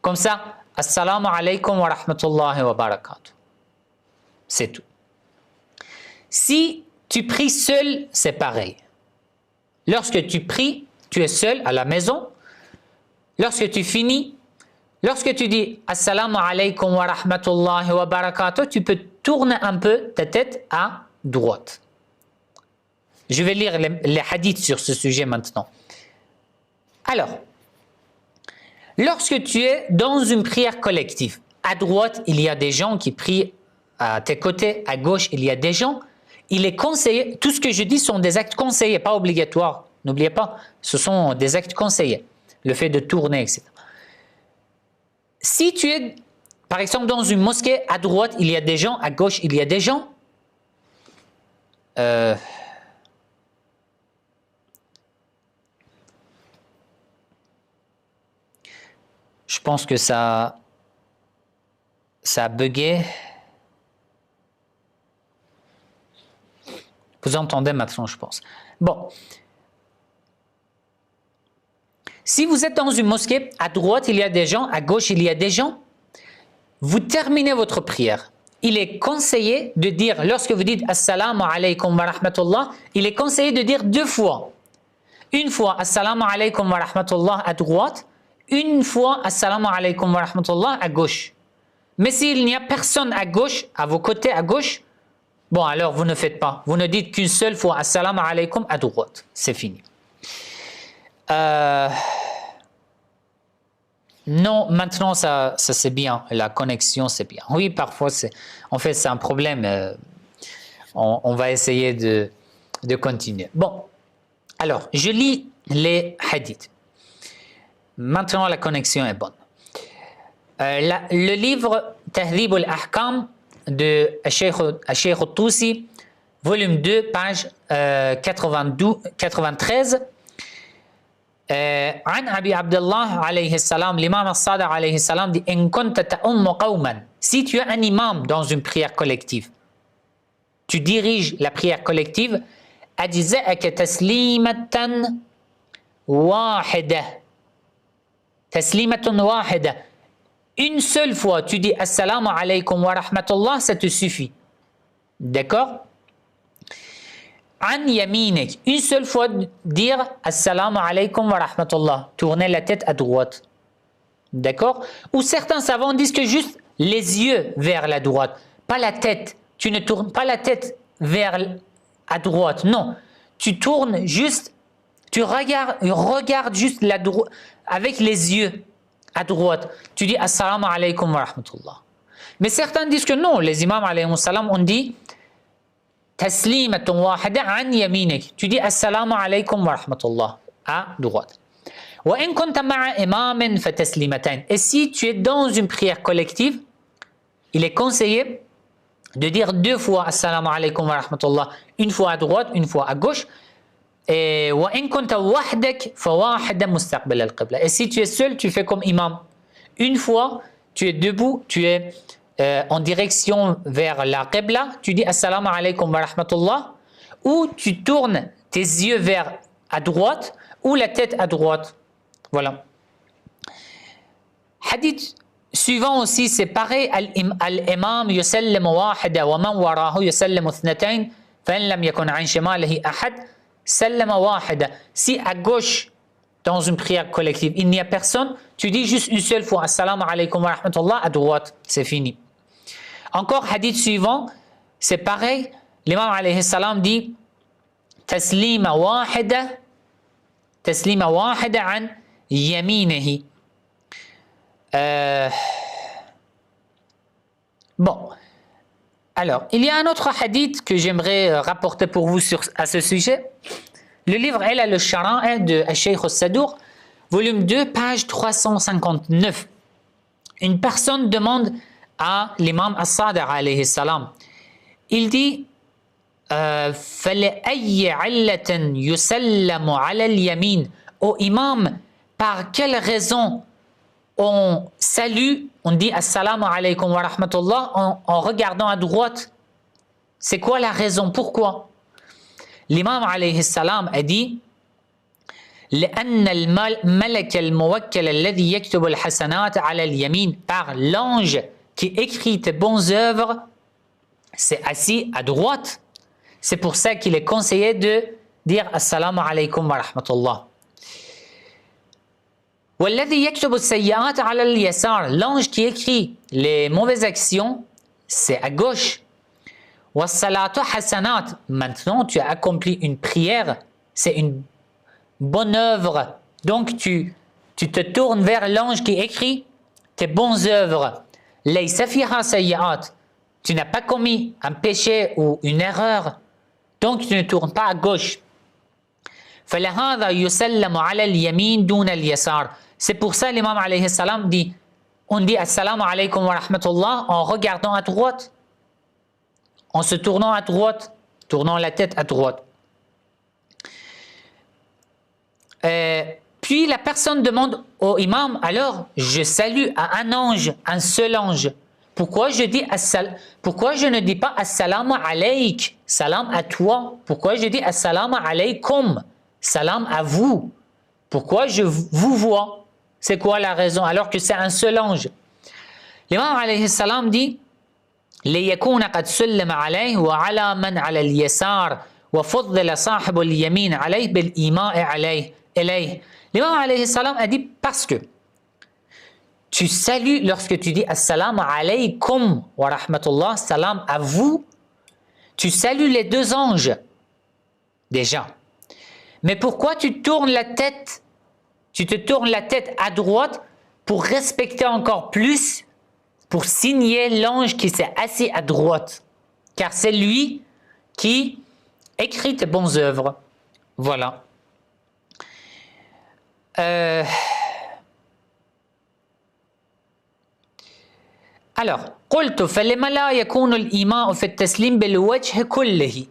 Speaker 2: Comme ça, assalamu alaykum wa rahmatullahi wa barakatuh. C'est tout. Si tu pries seul, c'est pareil. Lorsque tu pries, tu es seul à la maison. Lorsque tu finis, lorsque tu dis assalamu alaykum wa rahmatullahi wa barakatuh, tu peux tourner un peu ta tête à droite. Je vais lire les hadiths sur ce sujet maintenant. Alors, lorsque tu es dans une prière collective, à droite, il y a des gens qui prient à tes côtés, à gauche, il y a des gens. Il est conseillé, tout ce que je dis sont des actes conseillés, pas obligatoires. N'oubliez pas, ce sont des actes conseillés. Le fait de tourner, etc. Si tu es, par exemple, dans une mosquée, à droite, il y a des gens, à gauche, il y a des gens. Je pense que ça a bugué. Vous entendez maintenant, je pense. Bon. Si vous êtes dans une mosquée, à droite, il y a des gens, à gauche, il y a des gens, vous terminez votre prière. Il est conseillé de dire, lorsque vous dites assalamu alaykum wa rahmatullah, il est conseillé de dire deux fois. Une fois assalamu alaykum wa rahmatullah à droite, une fois assalamu alaykum wa rahmatullah à gauche. Mais s'il n'y a personne à gauche, à vos côtés à gauche, bon alors vous ne faites pas. Vous ne dites qu'une seule fois assalamu alaykum à droite. C'est fini. Non, maintenant ça c'est bien. La connexion c'est bien. Oui, parfois c'est un problème. On va essayer de continuer. Bon, alors je lis les hadiths. Maintenant la connexion est bonne. Le livre Tahdhib al-Ahkam de Cheikh al-Tusi, volume 2, page 93. عن أبي عبد الله عليه السلام l'imam al-Sadiq عليه السلام dit إن كنت تؤم قوما, si tu es un imam dans une prière collective, tu diriges la prière collective, أجزأك تسليمة واحدة, تسليمة واحدة, une seule fois tu dis assalamu alaykum wa rahmatullah, ça te suffit, d'accord? An yaminik, une seule fois dire assalamu alaykum wa rahmatullah, tourner la tête à droite, d'accord? Ou certains savants disent que juste les yeux vers la droite, pas la tête. Tu ne tournes pas la tête à droite, non. Tu tournes juste, tu regardes juste la droite avec les yeux à droite. Tu dis assalamu alaykum wa rahmatullah. Mais certains disent que non, les imams alayhi salam ont dit taslimatun wahida an yaminik. Tu dis assalamu alaykum wa rahmatullah à droite. Wa in kunta ma'a imamin fa taslimatan. Et si tu es dans une prière collective, il est conseillé de dire deux fois assalamu alaykum wa rahmatullah, une fois à droite, une fois à gauche. Et wa in kunta wahdak fa wahida mustaqbil al-qibla. Et si tu es seul, tu fais comme imam. Une fois, tu es debout, tu es en direction vers la Qibla, tu dis Assalamu alaikum wa rahmatullah, ou tu tournes tes yeux vers à droite ou la tête à droite. Voilà. Hadith suivant aussi, c'est pareil. Al-imam yusallim wahida wa man warahu yusallim ithnatayn fa in lam yakun an shimalihi ahad sallama wahida. Si à gauche, dans une prière collective, il n'y a personne, tu dis juste une seule fois Assalamu alaikum wa rahmatullah à droite, c'est fini. Encore hadith suivant, c'est pareil. L'imam alayhi salam dit taslima wahida an yaminihi. Bon, alors, il y a un autre hadith que j'aimerais rapporter pour vous à ce sujet. Le livre El al-Shara'a de Cheikh al-Sadour, volume 2, page 359. Une personne demande à l'imam As-Sadiq alayhi salam. Il dit فَلَأَيِّ عِلَّةٍ يُسَلَّمُ عَلَى الْيَمِينِ. Ô imam, par quelle raison on salue, on dit Assalamu alaikum wa rahmatullah en regardant à droite? C'est quoi la raison? Pourquoi? L'imam alayhi salam a dit لأن الملك الموكل الذي يكتب الحسنات على اليمين, par l'ange qui écrit tes bonnes œuvres, c'est assis à droite. C'est pour ça qu'il est conseillé de dire Assalamu alaikum wa rahmatullah. والذي يكتب السيئات على اليسار, l'ange qui écrit les mauvaises actions, c'est à gauche. والصلاة حسنات, maintenant tu as accompli une prière, c'est une bonne œuvre. Donc tu te tournes vers l'ange qui écrit tes bonnes œuvres. ليس فيها سيئات, tu n'as pas commis un péché ou une erreur, donc tu ne tournes pas à gauche. فلهذا يسلم على اليمين دون اليسار. C'est pour ça l'imam alayhi salam dit, on dit Assalamu alaikum wa rahmatullah en regardant à droite, en se tournant à droite, tournant la tête à droite. Puis la personne demande au imam, alors je salue à un ange, un seul ange. Pourquoi je ne dis pas Assalamu alayk, salam à toi? Pourquoi je dis Assalamu alaykum, salam à vous? Pourquoi je vous vois? C'est quoi la raison alors que c'est un seul ange? L'imam alayhi salam dit ليكون قد سلم عليه وعلى من على اليسار وفضل صاحب اليمين عليه بالإيماء عليه إليه. L'imam alayhi salam a dit parce que tu salues lorsque tu dis Assalamu alaykum wa rahmatullah, salam à vous, tu salues les deux anges déjà. Mais pourquoi tu tournes la tête? Tu te tournes la tête à droite pour respecter encore plus, pour signer l'ange qui s'est assis à droite. Car c'est lui qui écrit tes bonnes œuvres. Voilà. Alors, قلت فلما لا يكون الإيماء في التسليم بالوجه كله.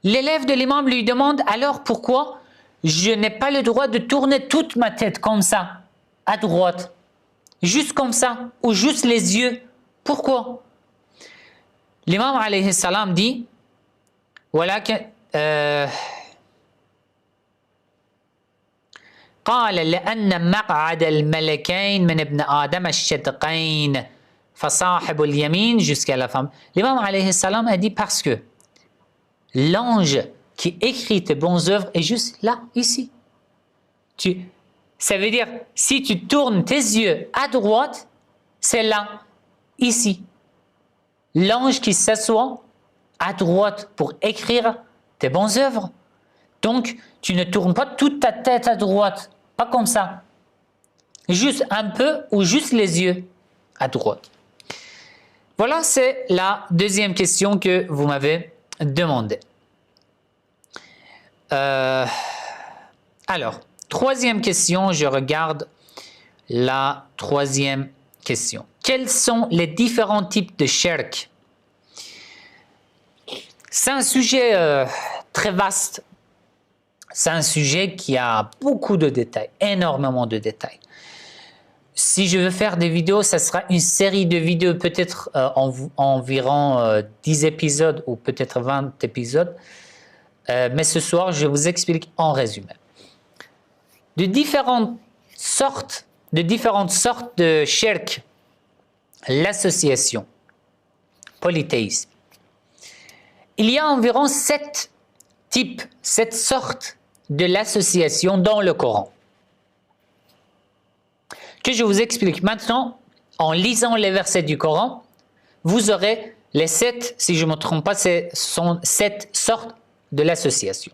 Speaker 2: L'élève de l'imam lui demande alors pourquoi je n'ai pas le droit de tourner toute ma tête comme ça, à droite, juste comme ça, ou juste les yeux. Pourquoi? L'imam alayhi salam dit ولكن قال لأن مقعد الملكين من ابن آدم الشدقين فصاحب اليمين jusqu'à la femme. L'imam alayhi salam a dit parce que l'ange qui écrit tes bonnes œuvres est juste là, ici. Ça veut dire, si tu tournes tes yeux à droite, c'est là, ici. L'ange qui s'assoit à droite pour écrire tes bonnes œuvres. Donc, tu ne tournes pas toute ta tête à droite, pas comme ça. Juste un peu ou juste les yeux à droite. Voilà, c'est la deuxième question que vous m'avez demandée. Alors, troisième question, je regarde la troisième question. Quels sont les différents types de shirk? C'est un sujet très vaste. C'est un sujet qui a beaucoup de détails, énormément de détails. si je veux faire des vidéos, ça sera une série de vidéos, peut-être environ 10 épisodes ou peut-être 20 épisodes. Mais ce soir, je vous explique en résumé. De différentes sortes de shirk, l'association, polythéisme. Il y a environ 7 types, 7 sortes de l'association dans le Coran, que je vous explique maintenant. En lisant les versets du Coran, vous aurez les 7, si je ne me trompe pas, ce sont 7 sortes de l'association.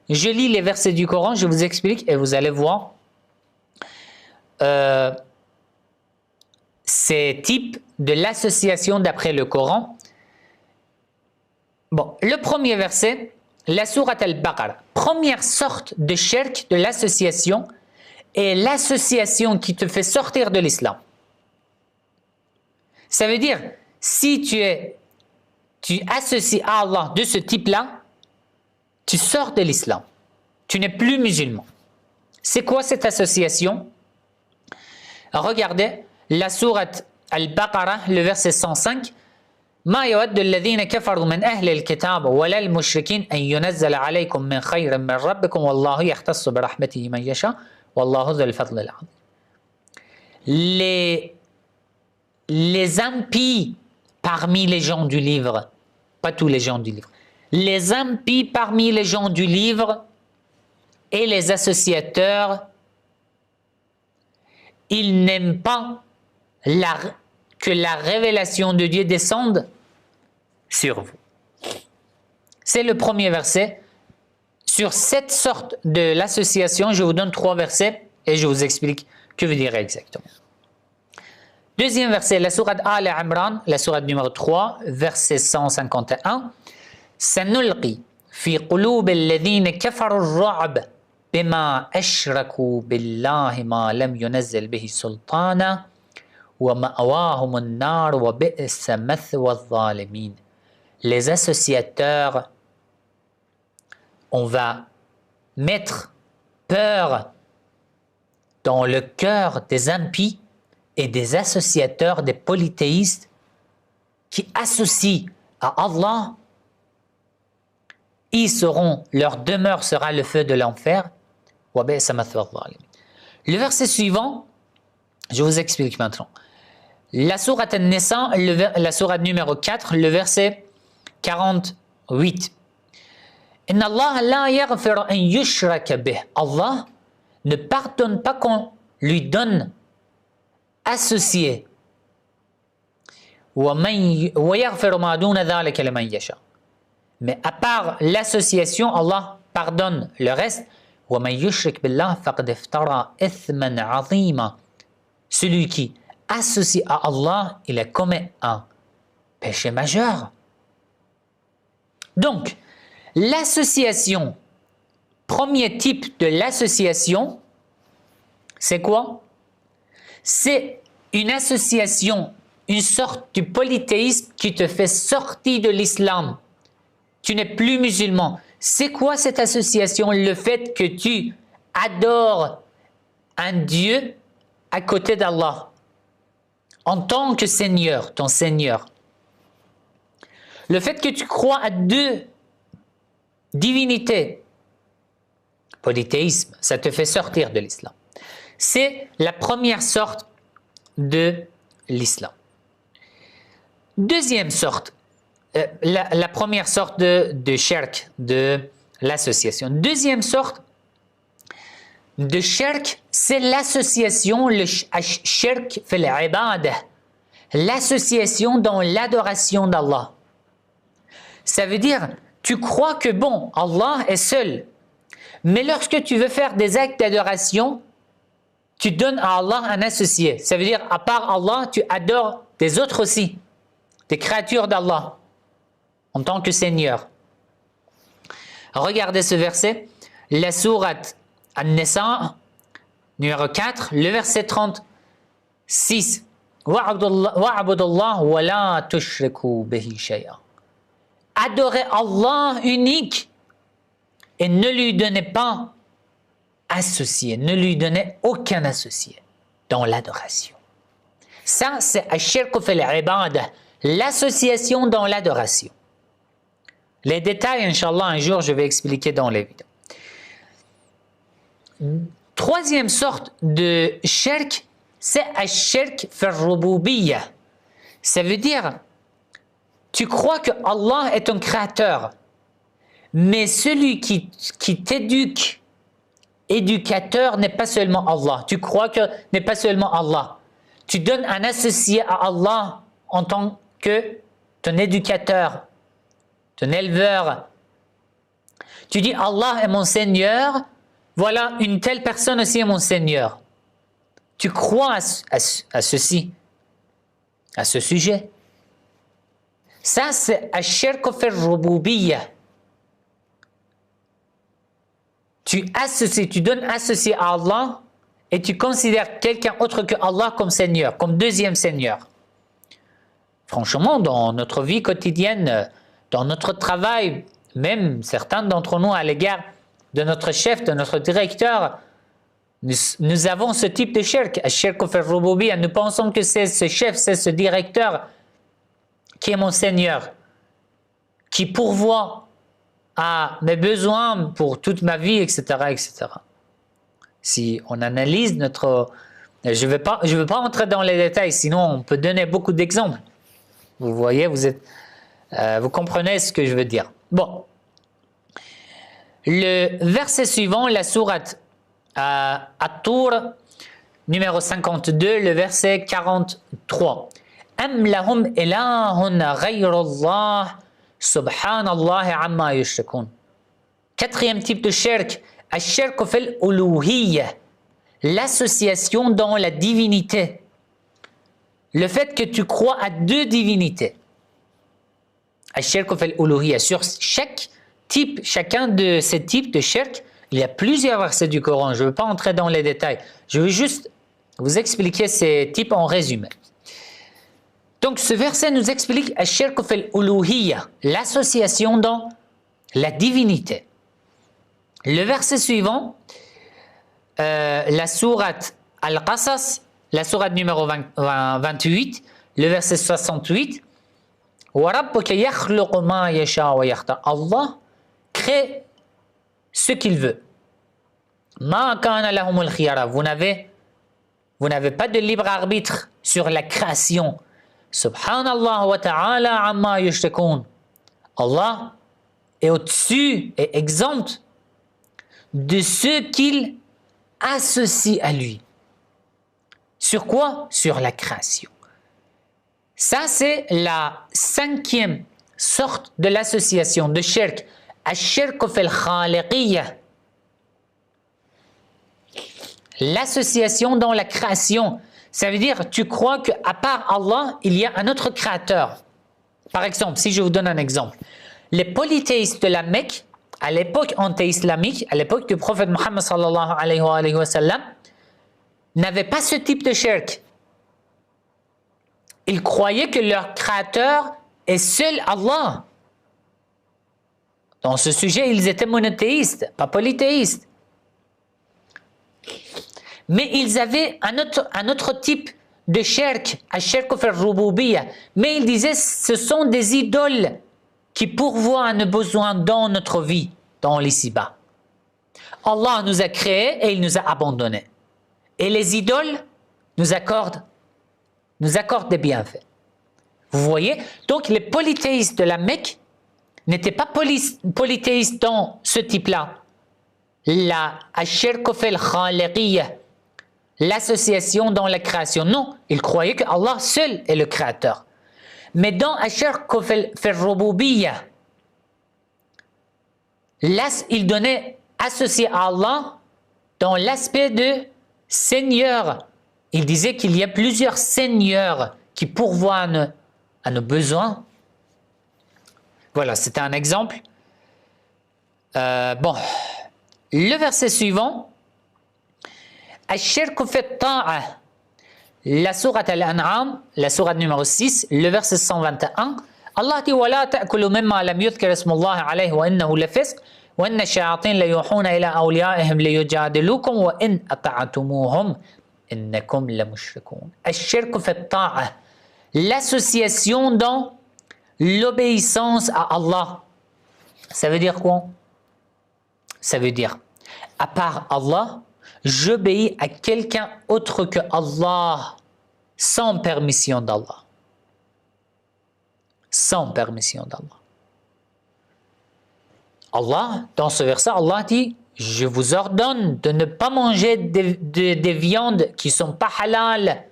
Speaker 2: Je lis les versets du Coran, je vous explique et vous allez voir ces types de l'association d'après le Coran. Bon, le premier verset, la sourate Al-Baqarah, première sorte de shirk, de l'association, est l'association qui te fait sortir de l'islam. Ça veut dire, si tu associes à Allah de ce type-là, tu sors de l'islam. Tu n'es plus musulman. C'est quoi cette association? Regardez la sourate Al-Baqarah, le verset 105. ما يود الذين كفروا من أهل الكتاب ولا المشركين أن ينزل عليكم من خير من ربكم والله يختص برحمته من يشاء والله ذو الفضل العظيم. Les impies parmi les gens du livre, pas tous les gens du livre, les impies parmi les gens du livre et les associateurs, ils n'aiment pas que la révélation de Dieu descende sur vous. C'est le premier verset. Sur cette sorte de l'association, je vous donne 3 versets et je vous explique que veut dire exactement. Deuxième verset, la sourate Al-Imran, la sourate numéro 3, verset 151. سنلقي في قلوب الذين كفروا الرعب بما أشركوا بالله ما لم ينزل به سلطانا ومأواهم النار وبئس مثوى الظالمين. Les associateurs, on va mettre peur dans le cœur des impies et des associateurs, des polythéistes qui associent à Allah. Leur demeure sera le feu de l'enfer. Le verset suivant, je vous explique maintenant. La sourate An-Nisa, la sourate numéro 4, le verset 48. Inna Allah la yaghfiru an yushraka bih. Allah ne pardonne pas qu'on lui donne associé. Wa yaghfiru ma duna dhalika liman yasha. Mais à part l'association, Allah pardonne le reste. Wa man yushrik billah faqad iftara ithman 'azima. Celui qui associe à Allah, il a commis un péché majeur. Donc, l'association, premier type de l'association, c'est quoi? C'est une association, une sorte de polythéisme qui te fait sortir de l'islam. Tu n'es plus musulman. C'est quoi cette association? Le fait que tu adores un Dieu à côté d'Allah, en tant que Seigneur, ton Seigneur. Le fait que tu crois à 2 divinités, polythéisme, ça te fait sortir de l'islam. C'est la première sorte de l'islam. Deuxième sorte, la première sorte de shirk, de l'association. Deuxième sorte de shirk, c'est l'association, le shirk fil ibadah, l'association dans l'adoration d'Allah. Ça veut dire, tu crois que bon, Allah est seul, mais lorsque tu veux faire des actes d'adoration, tu donnes à Allah un associé. Ça veut dire, à part Allah, tu adores des autres aussi, des créatures d'Allah, en tant que Seigneur. Regardez ce verset, la sourate An-Nisa, numéro 4, le verset 36. Wa'abudullah wa la tushriku bihi shay'a. Adorez Allah unique et ne lui donnez pas associé, ne lui donnez aucun associé. dans l'adoration. Ça, c'est ash-shirku fil ibadah, l'association dans l'adoration. Les détails, Inch'Allah, un jour, je vais expliquer dans les vidéos. Troisième sorte de shirk, c'est ash-shirk fil rububiyyah. Ça veut dire, tu crois que Allah est un créateur, mais celui qui t'éduque, éducateur, n'est pas seulement Allah. Tu crois que n'est pas seulement Allah. Tu donnes un associé à Allah en tant que ton éducateur, ton éleveur. Tu dis Allah est mon Seigneur, voilà, une telle personne aussi est mon Seigneur. Tu crois à ceci, à ce sujet. Ça, c'est ash-shirku fil rububiyyah. Tu associes, tu donnes associé à Allah et tu considères quelqu'un autre que Allah comme Seigneur, comme deuxième Seigneur. Franchement, dans notre vie quotidienne, dans notre travail, même certains d'entre nous à l'égard de notre chef, de notre directeur, nous avons ce type de shirk, ash-shirku fil rububiyyah. Nous pensons que c'est ce chef, c'est ce directeur qui est mon Seigneur, qui pourvoit à mes besoins pour toute ma vie, etc., etc. Si on analyse notre... Je ne vais pas entrer dans les détails, sinon on peut donner beaucoup d'exemples. Vous voyez, vous comprenez ce que je veux dire. Bon. Le verset suivant, la sourate At-Tur, numéro 52, le verset 43. Am lahum ilahun ghayrullah subhanallah amma yushrikun. Quatrième type de shirk, ash-shirku fil uluhiyyah, l'association dans la divinité. Le fait que tu crois à deux divinités. Ash-shirku fil uluhiyyah. Sur chacun de ces types de shirk, il y a plusieurs versets du Coran. Je ne veux pas entrer dans les détails. Je veux juste vous expliquer ces types en résumé. Donc, ce verset nous explique ash-shirku fil uluhiyyah, l'association dans la divinité. Le verset suivant, la sourate Al-Qasas, la sourate numéro 28, le verset 68. وَرَبُّكَ يَخْلُقُ مَا يَشَاءُ وَيَخْتَارُ. Allah crée ce qu'il veut. مَا كَانَ لَهُمُ الْخِيَرَةُ. Vous n'avez pas de libre arbitre sur la création. Subhanallah wa ta'ala amma yushrikun. Allah est au-dessus et exempt de ce qu'il associe à lui. Sur quoi? Sur la création. Ça, c'est la cinquième sorte de l'association de shirk. Ash-shirku fil khaliqiyyah. L'association dans la création. Ça veut dire, tu crois qu'à part Allah, il y a un autre créateur. Par exemple, si je vous donne un exemple. Les polythéistes de la Mecque, à l'époque anté-islamique, à l'époque du prophète Mohammed sallallahu alayhi wa sallam, n'avaient pas ce type de shirk. Ils croyaient que leur créateur est seul Allah. Dans ce sujet, ils étaient monothéistes, pas polythéistes. Mais ils avaient un autre type de shirk, ash-shirku fil rububiyyah. Mais ils disaient, ce sont des idoles qui pourvoient à nos besoins dans notre vie, dans l'ici-bas. Allah nous a créés et il nous a abandonnés. Et les idoles nous accordent des bienfaits. Vous voyez? Donc les polythéistes de la Mecque n'étaient pas polythéistes dans ce type-là. La ash-shirku fil khaliqiyyah, l'association dans la création. Non, ils croyaient que Allah seul est le créateur. Mais dans ash-shirku fil rububiyyah, là, ils donnaient associé à Allah dans l'aspect de Seigneur. Il disait qu'il y a plusieurs seigneurs qui pourvoient à nos besoins. Voilà, c'était un exemple. Bon, le verset suivant, Ash-shirku fi ta'a, la sourate Al-An'am, la sourate numéro 6, le verset 121. Allah dit وَلَا تَأْكُلُوا مِمَّا لَمْ يُذْكَرِ اسْمُ اللَّهِ عَلَيْهِ وَإِنَّهُ لَفِسْقٌ وَإِنَّ الشَّيَاطِينَ لَيُوحُونَ إِلَىٰ أَوْلِيَائِهِمْ لِيُجَادِلُوكُمْ وَإِنْ أَطَعْتُمُوهُمْ إنكم لمشركون. الشرك في الطاعة, l'association dans l'obéissance à Allah. Ça veut dire quoi? Ça veut dire, à part Allah, j'obéis à quelqu'un autre que Allah, sans permission d'Allah. Sans permission d'Allah. Allah, dans ce verset, Allah dit, je vous ordonne de ne pas manger des viandes qui ne sont pas halal,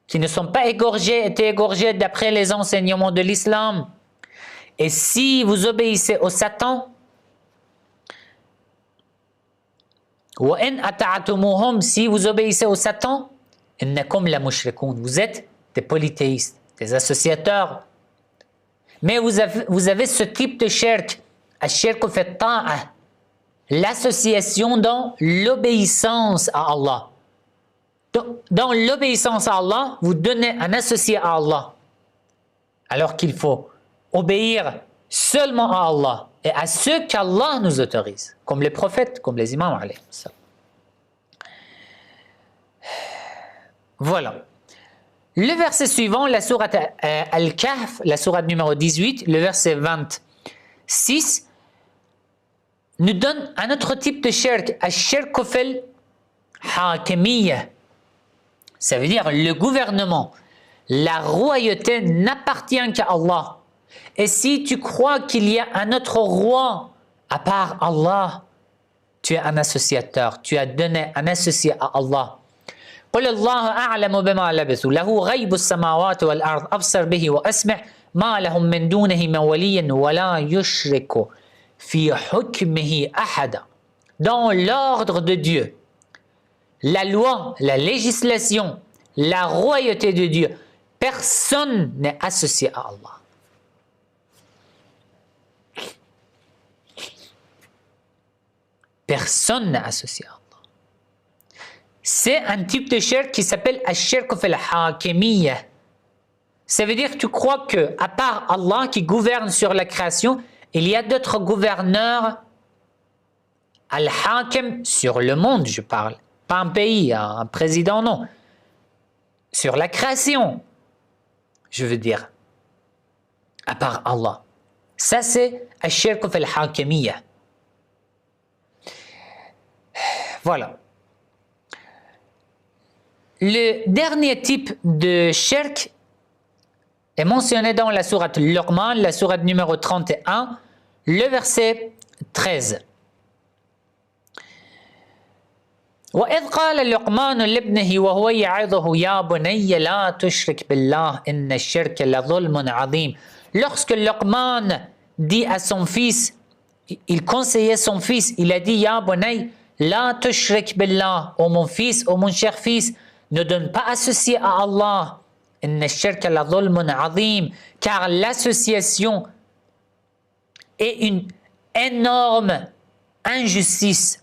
Speaker 2: qui ne sont pas été égorgées d'après les enseignements de l'islam. Et si vous obéissez au Satan, si vous obéissez au Satan, vous êtes des polythéistes, des associateurs. Mais vous avez ce type de shirk, l'association dans l'obéissance à Allah. Dans l'obéissance à Allah, vous donnez un associé à Allah, alors qu'il faut obéir seulement à Allah et à ceux qu'Allah nous autorise, comme les prophètes, comme les imams. Voilà. Le verset suivant, la sourate Al-Kahf, la sourate numéro 18, le verset 26, nous donne un autre type de shirk, al-shirk fil hakimiyya. Ça veut dire le gouvernement, la royauté n'appartient qu'à Allah. Et si tu crois qu'il y a un autre roi à part Allah, tu es un associateur, tu as donné un associé à Allah. قل الله أعلم بما لبثوا له غيب السماوات والأرض أبصر به وأسمع ما لهم من دونه من ولي ولا يشرك في حكمه أحدا. Dans l'ordre de Dieu, la loi, la législation, la royauté de Dieu, personne n'est associé à Allah. Personne n'est associé à Allah. C'est un type de shirk qui s'appelle al-shirk fil hakimiyya. Ça veut dire que tu crois que, à part Allah qui gouverne sur la création, il y a d'autres gouverneurs, al-hakim, sur le monde, je parle. Pas un pays, un président, non. Sur la création, je veux dire. À part Allah. Ça, c'est al-shirk fil hakimiyya. Voilà. Le dernier type de shirk est mentionné dans la sourate Luqman, la sourate numéro 31, le verset 13. وَإِذْ قَالَ لُقْمَانُ لِابْنِهِ وَهُوَ يَعِظُهُ يَا بُنَيَّ لَا تُشْرِكْ بِاللَّهِ إِنَّ الشِّرْكَ لَظُلْمٌ عَظِيمٌ. Lorsque Luqman dit à son fils, il conseillait son fils, il a dit Ya bunay, la tushrik billah, ô mon fils, ô mon cher fils, ne donne pas associé à Allah. Inna ash-shirka la dhulmun azim, car l'association est une énorme injustice.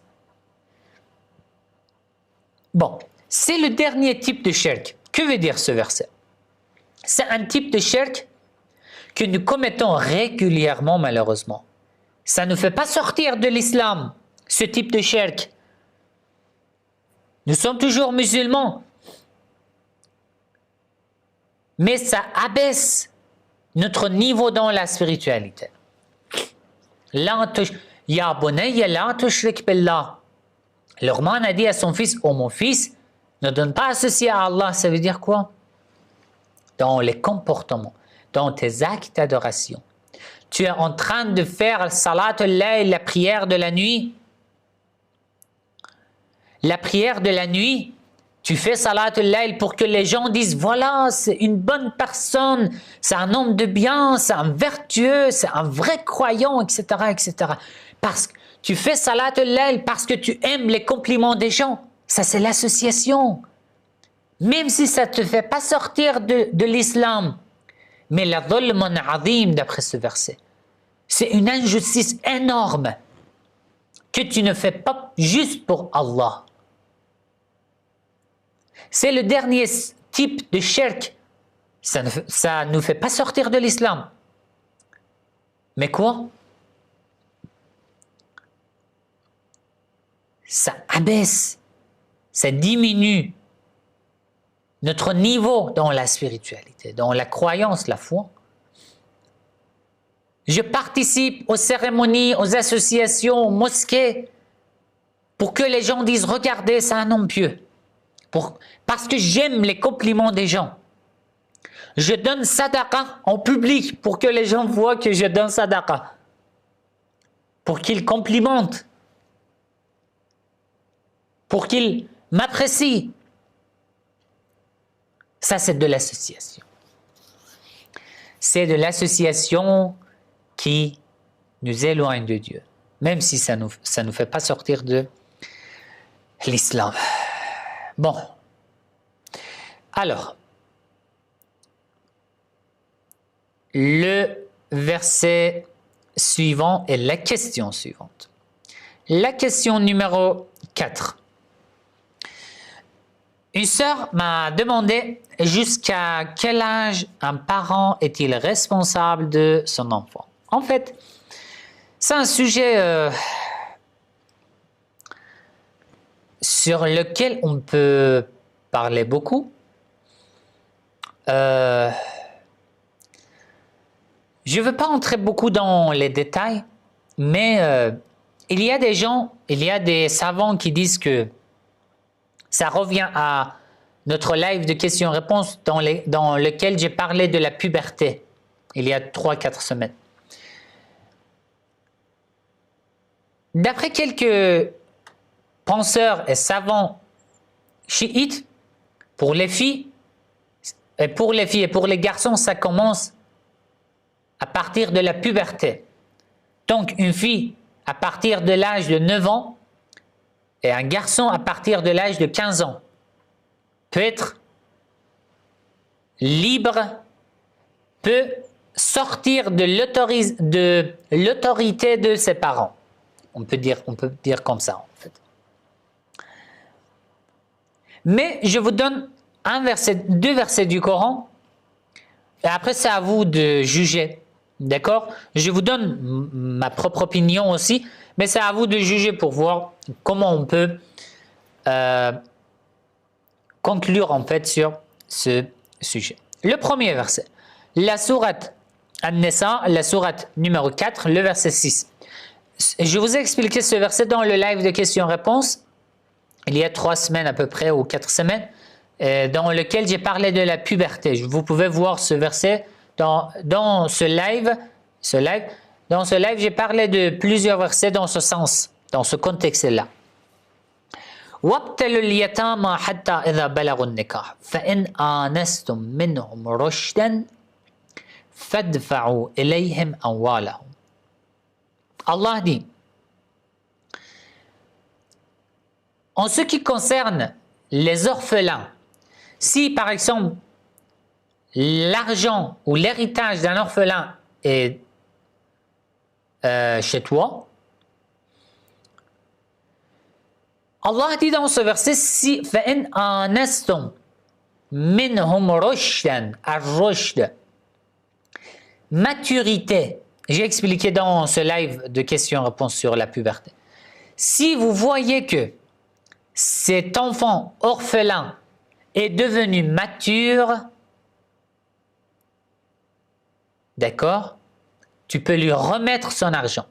Speaker 2: Bon, c'est le dernier type de shirk. Que veut dire ce verset? C'est un type de shirk que nous commettons régulièrement, malheureusement. Ça ne fait pas sortir de l'islam, ce type de shirk. Nous sommes toujours musulmans. Mais ça abaisse notre niveau dans la spiritualité. Ya bunayya la tushrik billah. Luqman a dit à son fils, ô mon fils, ne donne pas associé à Allah. Ça veut dire quoi? Dans les comportements, dans tes actes d'adoration. Tu es en train de faire salat al-layl, la prière de la nuit. La prière de la nuit, tu fais salat al-layl pour que les gens disent, voilà, c'est une bonne personne, c'est un homme de bien, c'est un vertueux, c'est un vrai croyant, etc., etc. Parce que tu fais salat al-layl parce que tu aimes les compliments des gens. Ça, c'est l'association. Même si ça ne te fait pas sortir de l'islam. Mais la dhulmun azim, d'après ce verset, c'est une injustice énorme que tu ne fais pas juste pour Allah. C'est le dernier type de shirk. Ça ne nous fait pas sortir de l'islam. Mais quoi? Ça abaisse, ça diminue notre niveau dans la spiritualité, dans la croyance, la foi. Je participe aux cérémonies, aux associations, aux mosquées, pour que les gens disent « Regardez, c'est un homme pieux ». Parce que j'aime les compliments des gens. Je donne sadaqa en public pour que les gens voient que je donne sadaqa. Pour qu'ils complimentent. Pour qu'ils m'apprécient. Ça, c'est de l'association. C'est de l'association qui nous éloigne de Dieu. Même si ça nous fait pas sortir de l'islam. Bon. Alors, le verset suivant est la question suivante. La question numéro 4. Une sœur m'a demandé jusqu'à quel âge un parent est-il responsable de son enfant. En fait, c'est un sujet sur lequel on peut parler beaucoup. Je ne veux pas entrer beaucoup dans les détails, mais il y a des gens, il y a des savants qui disent que ça revient à notre live de questions-réponses dans lequel j'ai parlé de la puberté il y a 3-4 semaines. D'après quelques penseurs et savants chiites, pour les filles et pour les garçons, ça commence à partir de la puberté. Donc une fille à partir de l'âge de 9 ans et un garçon à partir de l'âge de 15 ans peut être libre, peut sortir de l'autorité de ses parents. On peut dire comme ça, en fait. Mais je vous donne deux versets du Coran, et après c'est à vous de juger, d'accord? Je vous donne ma propre opinion aussi, mais c'est à vous de juger pour voir comment on peut conclure en fait sur ce sujet. Le premier verset, la sourate An-Nisa, la sourate numéro 4, le verset 6. Je vous ai expliqué ce verset dans le live de questions-réponses, il y a 3 semaines à peu près, ou 4 semaines, dans lequel j'ai parlé de la puberté. Vous pouvez voir ce verset dans ce live. Dans ce live, j'ai parlé de plusieurs versets dans ce sens, dans ce contexte-là. وَابْتَلُوا الْيَتَامَى حَتَّى إِذَا بَلَغُوا النِّكَاحَ فَإِنْ آنَسْتُم مِّنْهُمْ رُشْدًا فَادْفَعُوا إِلَيْهِمْ أَمْوَالَهُمْ. Allah dit, en ce qui concerne les orphelins, si par exemple l'argent ou l'héritage d'un orphelin est chez toi, Allah dit dans ce verset, si فَإِنْ آنَسْتُمْ مِنْهُمْ رُشْدًا, الرُّشْد, maturité. J'ai expliqué dans ce live de questions-réponses sur la puberté. Si vous voyez que cet enfant orphelin est devenu mature, d'accord, tu peux lui remettre son argent.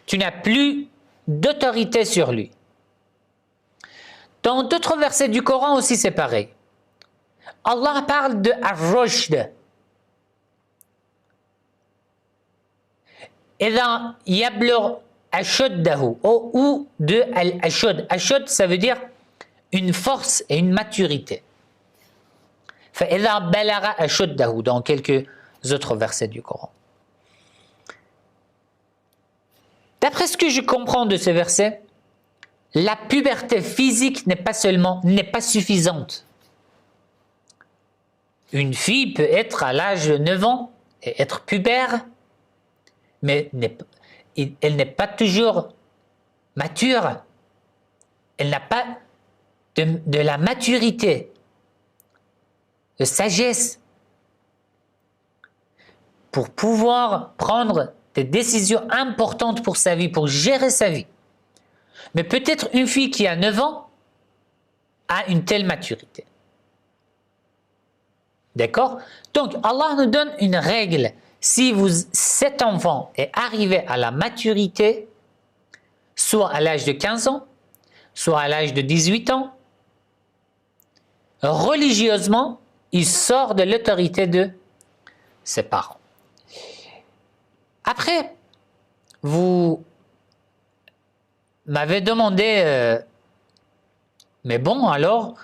Speaker 2: Tu n'as plus d'autorité sur lui. Dans d'autres versets du Coran aussi, c'est pareil. Allah parle de ar-rushd. إذا يبلغ أشده ou de al-ashud. Ashud, ça veut dire une force et une maturité. فإذا بلغ أشده dans quelques autres versets du Coran. D'après ce que je comprends de ce verset, la puberté physique n'est pas suffisante. Une fille peut être à l'âge de 9 ans et être pubère, mais elle n'est pas toujours mature. Elle n'a pas de la maturité, de sagesse pour pouvoir prendre des décisions importantes pour sa vie, pour gérer sa vie. Mais peut-être une fille qui a 9 ans a une telle maturité. D'accord? Donc, Allah nous donne une règle. Si cet enfant est arrivé à la maturité, soit à l'âge de 15 ans, soit à l'âge de 18 ans, religieusement, il sort de l'autorité de ses parents. Après, vous m'avez demandé, mais bon, alors,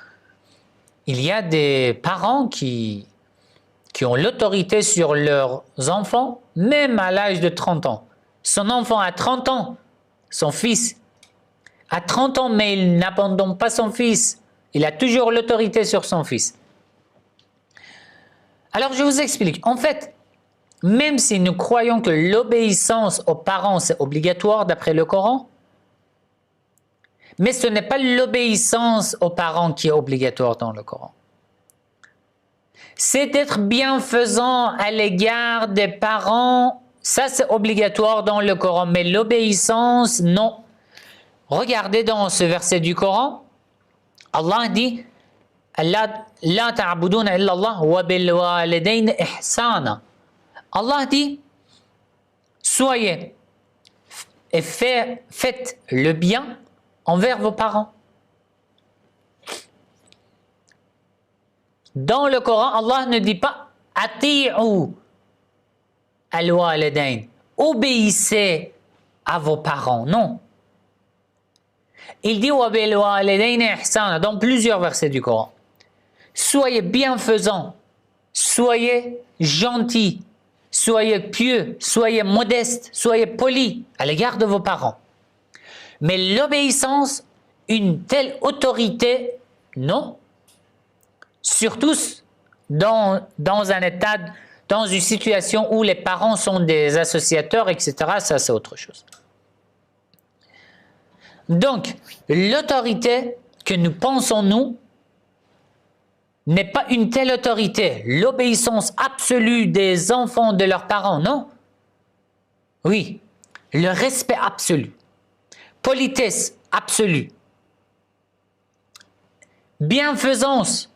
Speaker 2: il y a des parents qui ont l'autorité sur leurs enfants, même à l'âge de 30 ans. Son enfant a 30 ans, son fils a 30 ans, mais il n'abandonne pas son fils. Il a toujours l'autorité sur son fils. Alors, je vous explique. En fait, même si nous croyons que l'obéissance aux parents, c'est obligatoire d'après le Coran, mais ce n'est pas l'obéissance aux parents qui est obligatoire dans le Coran. C'est d'être bienfaisant à l'égard des parents, ça c'est obligatoire dans le Coran, mais l'obéissance, non. Regardez dans ce verset du Coran, Allah dit La ta'buduna illa Allah wa bil walidayn ihsana. Allah dit soyez et faites le bien envers vos parents. Dans le Coran, Allah ne dit pas ati'u al-walidayn, obéissez à vos parents, non. Il dit wa bil walidayn ihsana dans plusieurs versets du Coran. Soyez bienfaisants, soyez gentils, soyez pieux, soyez modestes, soyez polis à l'égard de vos parents. Mais l'obéissance, une telle autorité, non. Surtout dans un état, dans une situation où les parents sont des associateurs, etc., ça c'est autre chose. Donc, l'autorité que nous pensons, nous, n'est pas une telle autorité. L'obéissance absolue des enfants de leurs parents, non. Oui, le respect absolu. Politesse absolue. Bienfaisance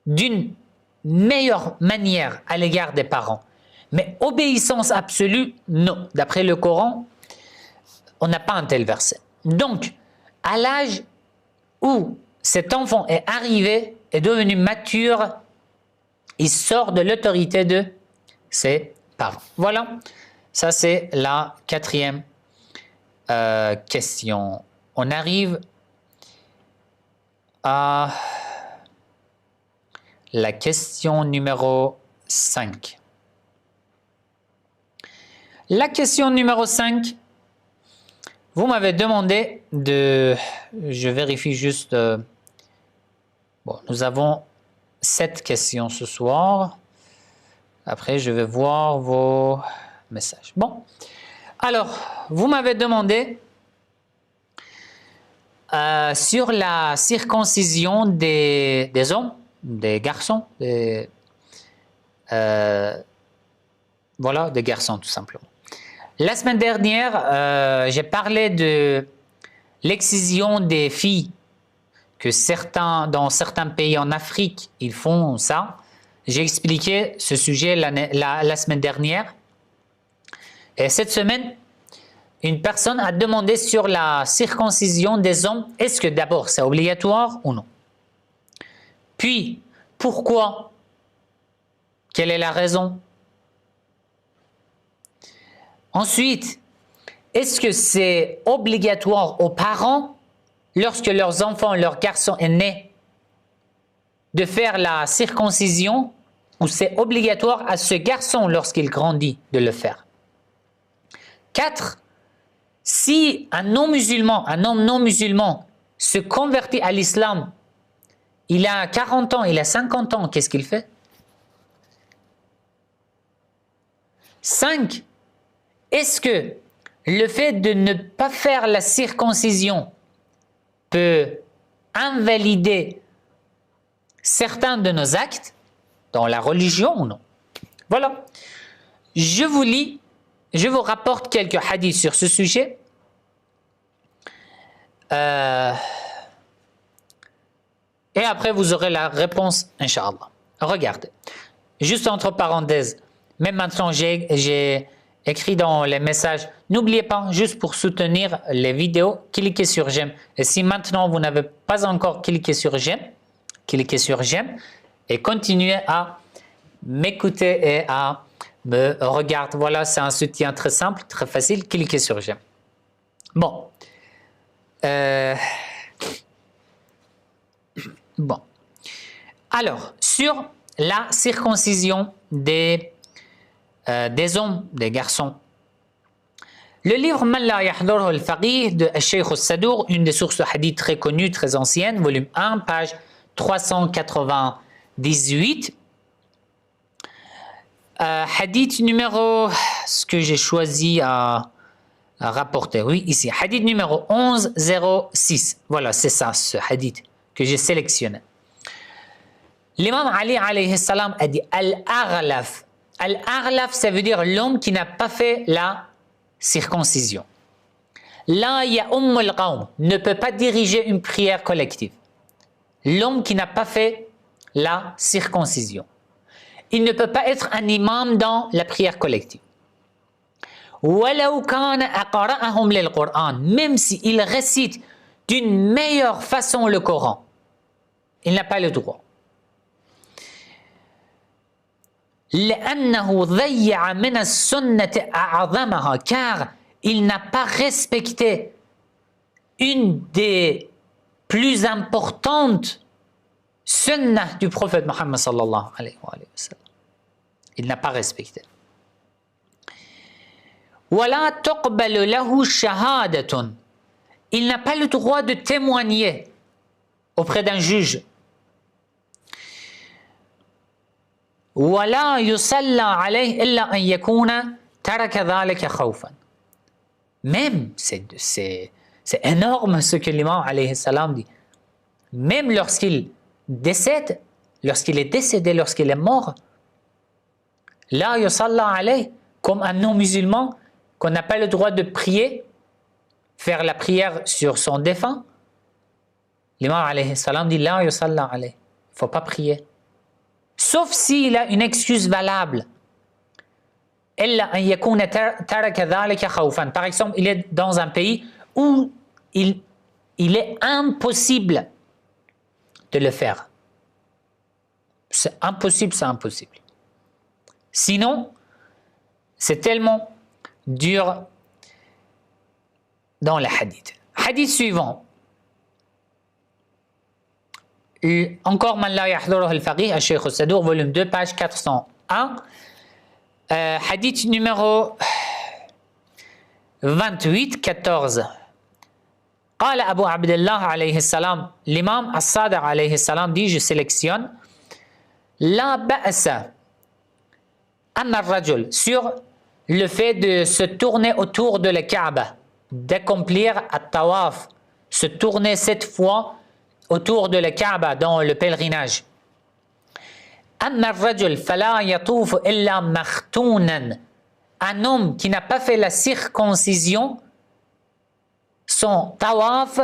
Speaker 2: d'une meilleure manière à l'égard des parents. Mais obéissance absolue, non. D'après le Coran, on n'a pas un tel verset. Donc, à l'âge où cet enfant est arrivé, est devenu mature, il sort de l'autorité de ses parents. Voilà, ça c'est la quatrième question. On arrive à la question numéro 5. La question numéro 5, vous m'avez demandé de... Je vérifie juste... Bon, nous avons 7 questions ce soir. Après, je vais voir vos messages. Bon, alors, vous m'avez demandé sur la circoncision des hommes, des garçons, voilà, des garçons tout simplement. La semaine dernière, j'ai parlé de l'excision des filles, que dans certains pays en Afrique, ils font ça. J'ai expliqué ce sujet la semaine dernière. Et cette semaine, une personne a demandé sur la circoncision des hommes, est-ce que d'abord c'est obligatoire ou non? Puis, pourquoi? Quelle est la raison? Ensuite, est-ce que c'est obligatoire aux parents, lorsque leurs enfants, leur garçon est né, de faire la circoncision, ou c'est obligatoire à ce garçon, lorsqu'il grandit, de le faire? 4. Si un non-musulman, un homme non-musulman, se convertit à l'islam, il a 40 ans, il a 50 ans, qu'est-ce qu'il fait? 5. Est-ce que le fait de ne pas faire la circoncision peut invalider certains de nos actes dans la religion ou non? Voilà. Je vous lis, je vous rapporte quelques hadiths sur ce sujet. Et après, vous aurez la réponse, Inch'Allah. Regarde, juste entre parenthèses, même maintenant j'ai écrit dans les messages, n'oubliez pas, juste pour soutenir les vidéos, cliquez sur j'aime. Et si maintenant vous n'avez pas encore cliqué sur j'aime, cliquez sur j'aime et continuez à m'écouter et à me regarder. Voilà, c'est un soutien très simple, très facile, cliquez sur j'aime. Bon. Bon. Alors, sur la circoncision des hommes, des garçons. Le livre Man la yahdurhu al-faqih de Cheikh al-Sadour, une des sources de hadith très connues, très anciennes, volume 1, page 398. Hadith numéro, ce que j'ai choisi à rapporter, oui, ici, hadith numéro 1106. Voilà, c'est ça, ce hadith que j'ai sélectionné. L'imam Ali alayhi salam a dit Al-Aghlaf. Al-Aghlaf, ça veut dire l'homme qui n'a pas fait la circoncision. La ya'umm al-qawm ne peut pas diriger une prière collective. L'homme qui n'a pas fait la circoncision. Il ne peut pas être un imam dans la prière collective. وَلَوْ كَانَ أَقْرَأَهُمْ لِلْقُرْآنِ même s'il récite d'une meilleure façon le Coran, il n'a pas le droit. لأنه ضيع من السنة أعظمها car il n'a pas respecté une des plus importantes sunnah du prophète Mohammed sallallahu alayhi wa sallam. Il n'a pas respecté. ولا تقبل له شهادة. Il n'a pas le droit de témoigner auprès d'un juge. ولا يصلى عليه إلا أن يكون ترك ذلك خوفا. Même, c'est énorme ce que l'imam alayhi salam dit. Même lorsqu'il décède, lorsqu'il est décédé, lorsqu'il est mort, la yusalla alayh, comme un non-musulman, qu'on n'a pas le droit de prier, faire la prière sur son défunt, l'imam alayhi salam dit la yusalla alayh, il ne faut pas prier. Sauf s'il a une excuse valable. Par exemple, il est dans un pays où il est impossible de le faire. C'est impossible, c'est impossible. Sinon, c'est tellement dur dans le hadith. Hadith suivant. Encore Man la yahdurhu al-faqih, Cheikh al-Sadour, volume 2, page 401. Hadith numéro 28, 14. قال أبو عبد الله عليه السلام, l'imam As-Sadiq alayhi salam dit, je sélectionne, لا بأس أن الرجل, sur le fait de se tourner autour de la Kaaba, d'accomplir at-tawaf, se tourner 7 fois autour de la Kaaba dans le pèlerinage. أن الرجل فلا يطوف إلا مختونا. Un homme qui n'a pas fait la circoncision, son tawaf,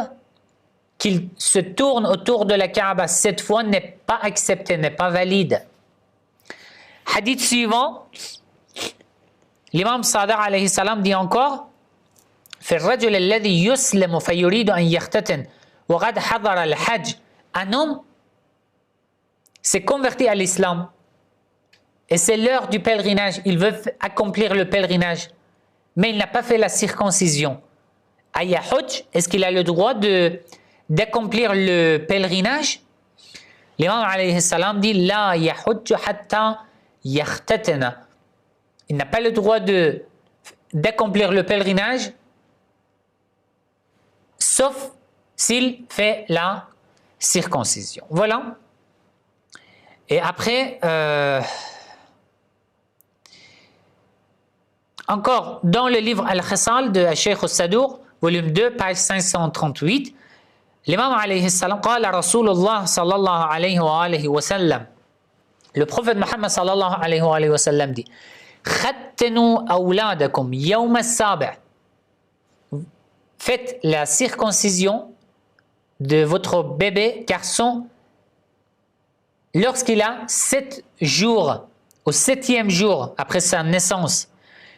Speaker 2: qu'il se tourne autour de la Kaaba 7 fois, n'est pas accepté, n'est pas valide. Hadith suivant, l'imam Sadiq alayhi salam dit encore, في الرجل الذي يسلم فيريد أن يختتن وقد حضر الحج. Un homme s'est converti à l'islam et c'est l'heure du pèlerinage, il veut accomplir le pèlerinage, mais il n'a pas fait la circoncision. Ayahuj, est-ce qu'il a le droit d'accomplir le pèlerinage? L'imam alayhi salam dit La yahujju hatta yakhtatana. Il n'a pas le droit d'accomplir le pèlerinage sauf s'il fait la circoncision. Voilà. Et après, encore dans le livre Al-Khisal de Cheikh al-Sadour, volume 2, page 538, l'imam alayhi salam, قال رسول الله صلى الله عليه وآله وسلم, le prophète Mohammed sallallahu alayhi wa sallam dit, خَتَّنُوا أَوْلَادَكُمْ يَوْمَ السَّابِعِ. Faites la circoncision de votre bébé garçon lorsqu'il a 7 jours, au 7e jour après sa naissance,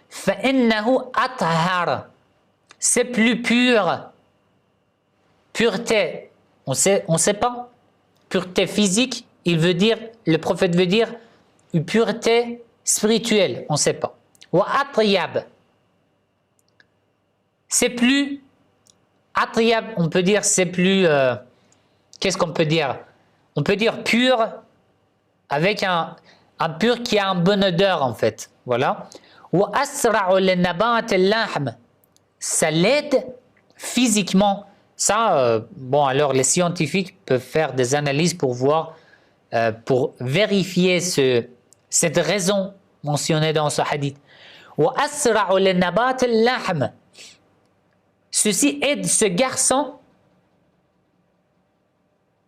Speaker 2: فَإِنَّهُ أَطْهَرَ, c'est plus pur. Pureté, on sait pas. Pureté physique, le prophète veut dire une pureté spirituelle, on ne sait pas. وَأَطْيَبَ, c'est plus atyab, on peut dire c'est plus, qu'est-ce qu'on peut dire? On peut dire pur, avec un pur qui a une bonne odeur en fait. Voilà. وَأَسْرَعُ لِنَبَاتِ اللَّحْمِ, ça l'aide physiquement. Ça, bon, alors les scientifiques peuvent faire des analyses pour voir, pour vérifier cette raison mentionnée dans ce hadith. وَأَسْرَعُ لِنَبَاتِ اللَّحْمِ, ceci aide ce garçon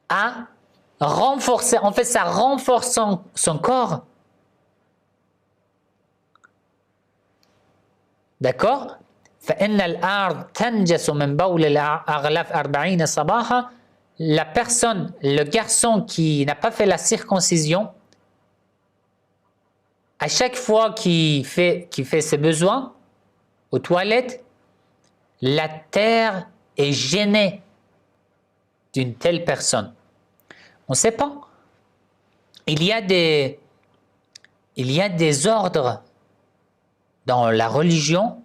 Speaker 2: à renforcer, en fait ça renforce son corps. D'accord? فإن الأرض تنجس من بول الأغلاف 40 صباحا, la personne, le garçon qui n'a pas fait la circoncision, à chaque fois qu'il fait ses besoins aux toilettes, la terre est gênée d'une telle personne. On ne sait pas. Il y a des ordres dans la religion.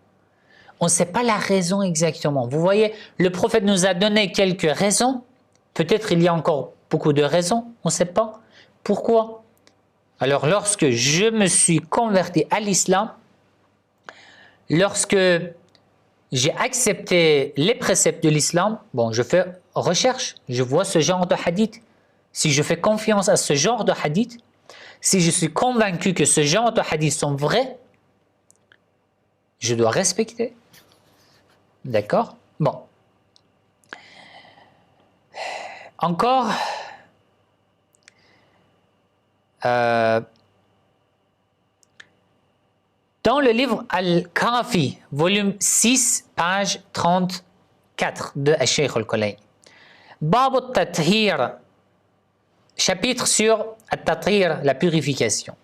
Speaker 2: On ne sait pas la raison exactement. Vous voyez, le prophète nous a donné quelques raisons. Peut-être il y a encore beaucoup de raisons. On ne sait pas. Pourquoi? Alors, lorsque je me suis converti à l'islam, lorsque j'ai accepté les préceptes de l'islam, bon, je fais recherche, je vois ce genre de hadith. Si je fais confiance à ce genre de hadith, si je suis convaincu que ce genre de hadith sont vrais, je dois respecter. D'accord? Bon. Encore, dans le livre Al-Kafi, volume 6, page 34 de Al-Sheikh Al-Kulayni, Bab al-Tathir, chapitre sur Al-Tathir, la purification.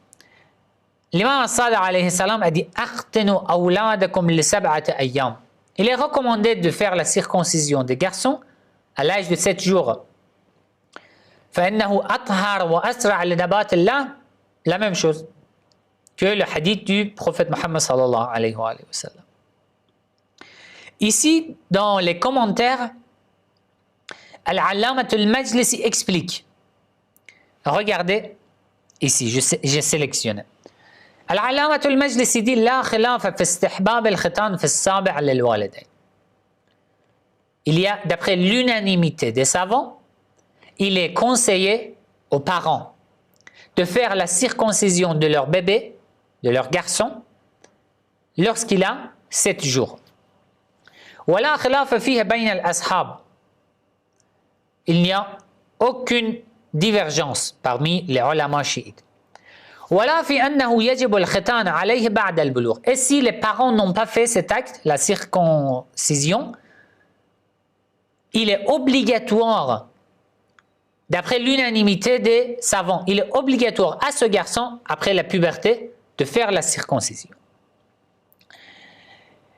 Speaker 2: L'imam As-Sadiq alayhi salam a dit Aqtinu awladakum li sab'ati ayyam. Il est recommandé de faire la circoncision des garçons à l'âge de 7 jours. فإنه أطهر وأسرع لنبات الله, la même chose que le hadith du prophète Muhammad sallallahu alayhi wa sallam. Ici, dans les commentaires, Al-Allama al-Majlisi explique. Regardez, ici, j'ai sélectionné. Al-Allama al-Majlisi dit La khilafa fi istihbab al-khitan fi as-sabi' lil-walidayn. Il y a, d'après l'unanimité des savants, il est conseillé aux parents de faire la circoncision de leur bébé, de leur garçon, lorsqu'il a 7 jours. ولا خلاف فيه بين الأصحاب. Il n'y a aucune divergence parmi les ulama chiites. ولا في أنه يجب الختان عليه بعد البلوغ. Et si les parents n'ont pas fait cet acte, la circoncision, il est obligatoire, d'après l'unanimité des savants, il est obligatoire à ce garçon, après la puberté, de faire la circoncision.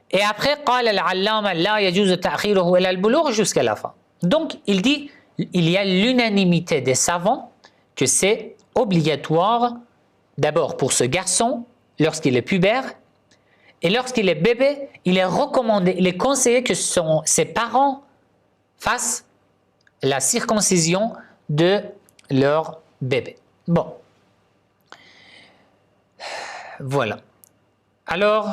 Speaker 2: Et après, قال العلامة لا يجوز تأخيره إلى البلوغ jusqu'à la fin. Donc, il dit, il y a l'unanimité des savants que c'est obligatoire, d'abord pour ce garçon, lorsqu'il est pubère, et lorsqu'il est bébé, il est recommandé, il est conseillé que ses parents fassent la circoncision de leur bébé. Bon. Voilà. Alors,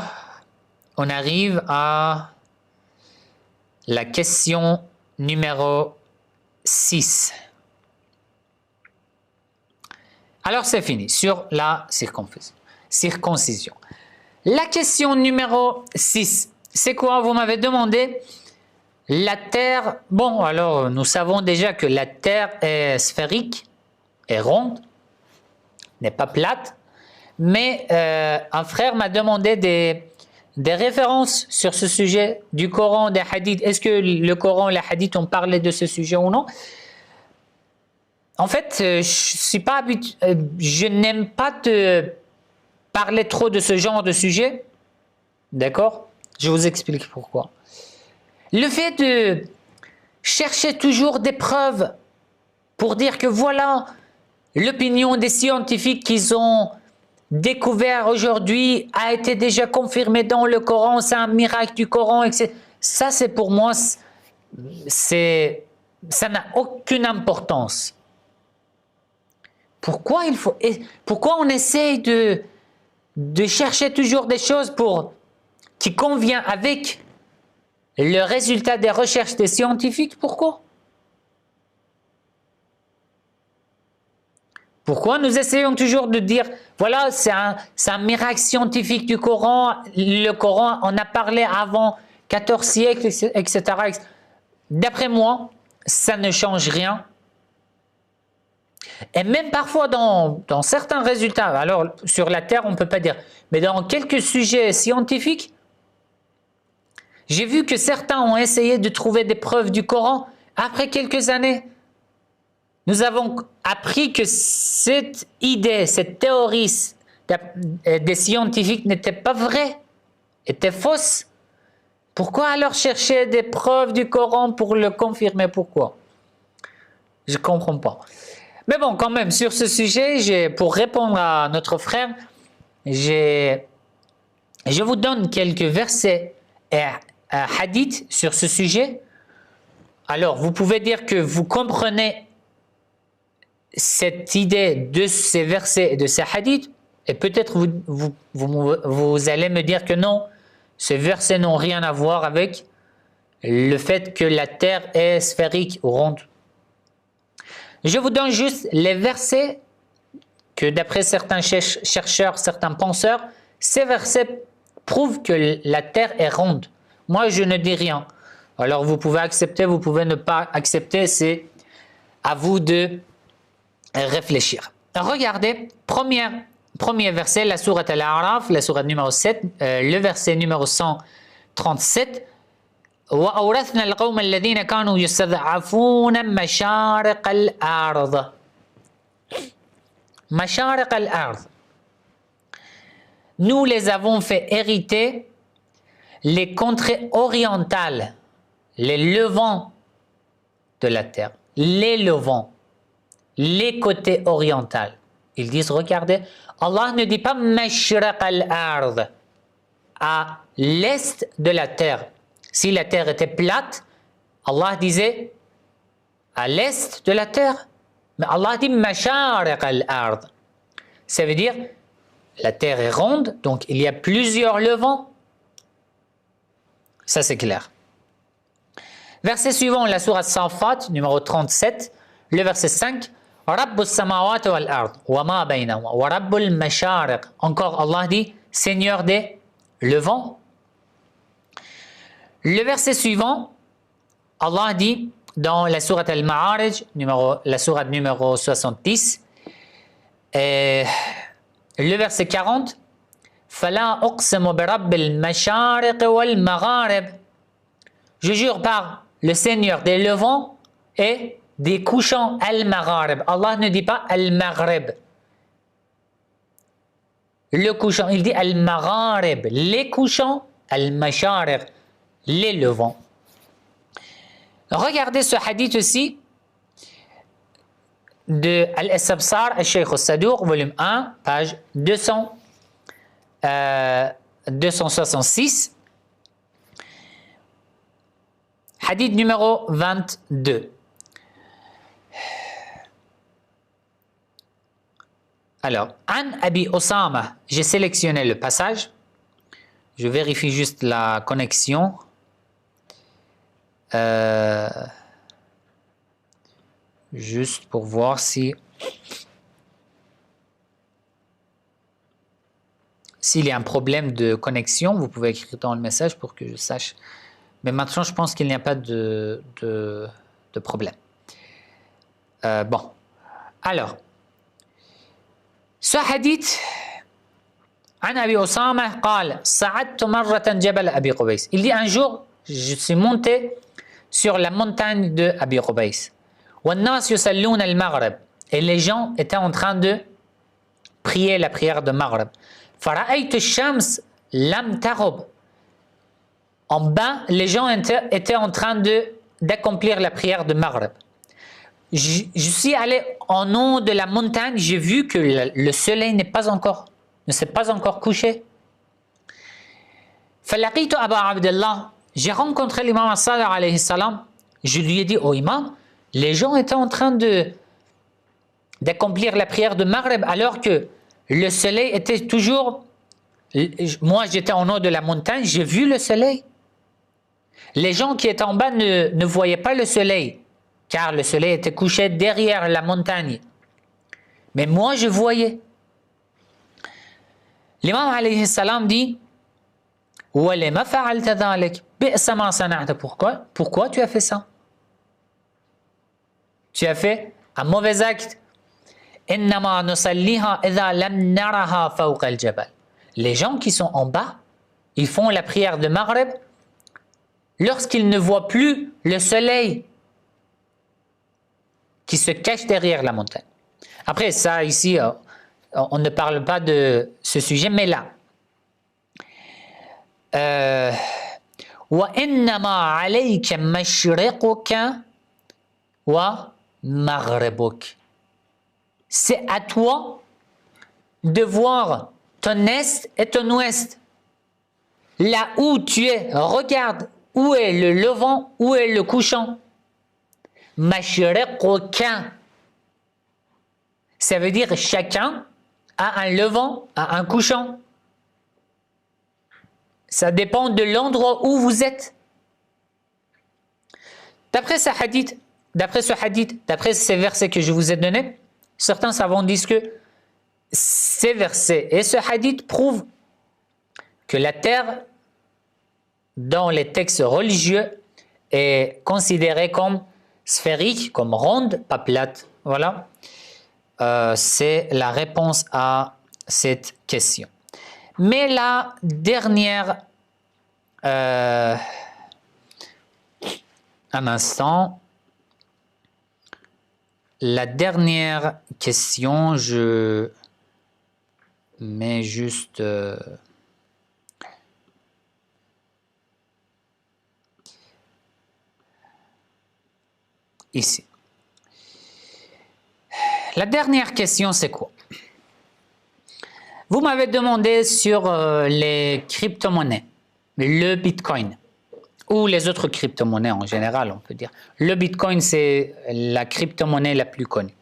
Speaker 2: on arrive à la question numéro 6. Alors, c'est fini sur la circoncision. La question numéro 6, c'est quoi? Vous m'avez demandé la terre. Bon, alors, nous savons déjà que la terre est sphérique, est ronde, n'est pas plate. Mais un frère m'a demandé des références sur ce sujet du Coran, des hadiths. Est-ce que le Coran et les hadiths ont parlé de ce sujet ou non? en fait, je n'aime pas te parler trop de ce genre de sujet. D'accord? Je vous explique pourquoi. Le fait de chercher toujours des preuves pour dire que voilà, l'opinion des scientifiques qu'ils ont découvert aujourd'hui a été déjà confirmée dans le Coran, c'est un miracle du Coran, etc. Ça, c'est pour moi, ça n'a aucune importance. Pourquoi on essaye de chercher toujours des choses qui conviennent avec le résultat des recherches des scientifiques? Pourquoi nous essayons toujours de dire, voilà, c'est un miracle scientifique du Coran, le Coran, on a parlé avant 14 siècles, etc. D'après moi, ça ne change rien. Et même parfois dans certains résultats, alors sur la Terre on ne peut pas dire, mais dans quelques sujets scientifiques, j'ai vu que certains ont essayé de trouver des preuves du Coran. Après quelques années, nous avons appris que cette idée, cette théorie des scientifiques n'était pas vraie, était fausse. Pourquoi alors chercher des preuves du Coran pour le confirmer? Pourquoi? Je ne comprends pas. Mais bon, quand même, sur ce sujet, pour répondre à notre frère, je vous donne quelques versets et hadiths sur ce sujet. Alors, vous pouvez dire que vous comprenez cette idée de ces versets et de ces hadiths, et peut-être vous allez me dire que non, ces versets n'ont rien à voir avec le fait que la terre est sphérique ou ronde. Je vous donne juste les versets que d'après certains chercheurs, certains penseurs, ces versets prouvent que la terre est ronde. Moi, je ne dis rien. Alors, vous pouvez accepter, vous pouvez ne pas accepter, c'est à vous de réfléchir. Regardez, premier verset, la sourate Al-A'raf, la sourate numéro 7, le verset numéro 137. وأورثنا القوم الذين كانوا يستضعفون مشارق الأرض. مشارق الأرض. Nous les avons fait hériter les contrées orientales, les levants de la terre, les levants, les côtés orientaux. Ils disent, regardez, Allah ne dit pas مشرق الأرض, à l'est de la terre. Si la terre était plate, Allah disait à l'est de la terre. Mais Allah dit mashariq al-ard. Ça veut dire la terre est ronde, donc il y a plusieurs levants. Ça c'est clair. Verset suivant, la sourate Safat, numéro 37, le verset 5. Rabbus samawati wal ard wa ma baynahuma wa rabbul mashariq. Encore Allah dit Seigneur des levants. Le verset suivant, Allah dit dans la sourate Al-Ma'arij, la sourate numéro 70, le verset 40, فَلَا أُقْسِمُ بِرَبِّ الْمَشَارِقِ وَالْمَغَارِبِ. Je jure par le Seigneur des levants et des couchants, Al-Magharib. Allah ne dit pas Al-Maghrib. Le couchant, il dit Al-Magharib. Les couchants, Al-Mashariq. Les levants. Regardez ce hadith aussi de Al-Istabsar, Al-Shaykh Al-Sadour, volume 1, page 266. Hadith numéro 22. Alors, An Abi Osama, j'ai sélectionné le passage. Je vérifie juste la connexion. Juste pour voir s'il y a un problème de connexion, vous pouvez écrire dans le message pour que je sache. Mais maintenant, je pense qu'il n'y a pas de problème. Bon. Alors, ce hadith, عن أبي أسامة قال صعدت مرة جبل أبي قبيس. Il dit un jour, je suis monté sur la montagne de Abi Qubays. والناس يصلون المغرب. et les gens étaient en train de prier la prière de Maghreb. فرأيت الشمس لم تغب. En bas, les gens étaient en train d'accomplir la prière de Maghreb. Je suis allé en haut de la montagne, j'ai vu que le soleil ne s'est pas encore couché. فلقيت أبا عبد الله. J'ai rencontré l'imam As-Sadiq alayhi salam. Je lui ai dit, oh imam, les gens étaient en train d'accomplir la prière de Maghreb alors que le soleil était toujours... Moi, j'étais en haut de la montagne, j'ai vu le soleil. Les gens qui étaient en bas ne voyaient pas le soleil, car le soleil était couché derrière la montagne. Mais moi, je voyais. L'imam alayhi salam dit, وَلِمَ فَعَلْتَ ذَلِكَ بِئْسَ مَا صَنَعْتَ. Pourquoi tu as fait ça? Tu as fait un mauvais acte. إِنَّمَا نُصَلِّيهَا إِذَا لَمْ نَرَهَا فَوْقَ الْجَبَلِ. Les gens qui sont en bas, ils font la prière de Maghreb lorsqu'ils ne voient plus le soleil qui se cache derrière la montagne. Après ça, ici, on ne parle pas de ce sujet, mais là, وَإِنَّمَا عَلَيْكَ مَشْرِقُكَ وَمَغْرِبُكَ. C'est à toi de voir ton est et ton ouest. Là où tu es, regarde où est le levant, où est le couchant. Mashriquka. Ça veut dire chacun a un levant, a un couchant. Ça dépend de l'endroit où vous êtes. D'après ce hadith, d'après ces versets que je vous ai donnés, certains savants disent que ces versets et ce hadith prouvent que la terre, dans les textes religieux, est considérée comme sphérique, comme ronde, pas plate. Voilà. C'est la réponse à cette question. Mais la dernière... un instant. La dernière question, je mets juste... ici. La dernière question, c'est quoi? Vous m'avez demandé sur les crypto-monnaies, le Bitcoin ou les autres crypto-monnaies en général, on peut dire. Le Bitcoin, c'est la crypto-monnaie la plus connue.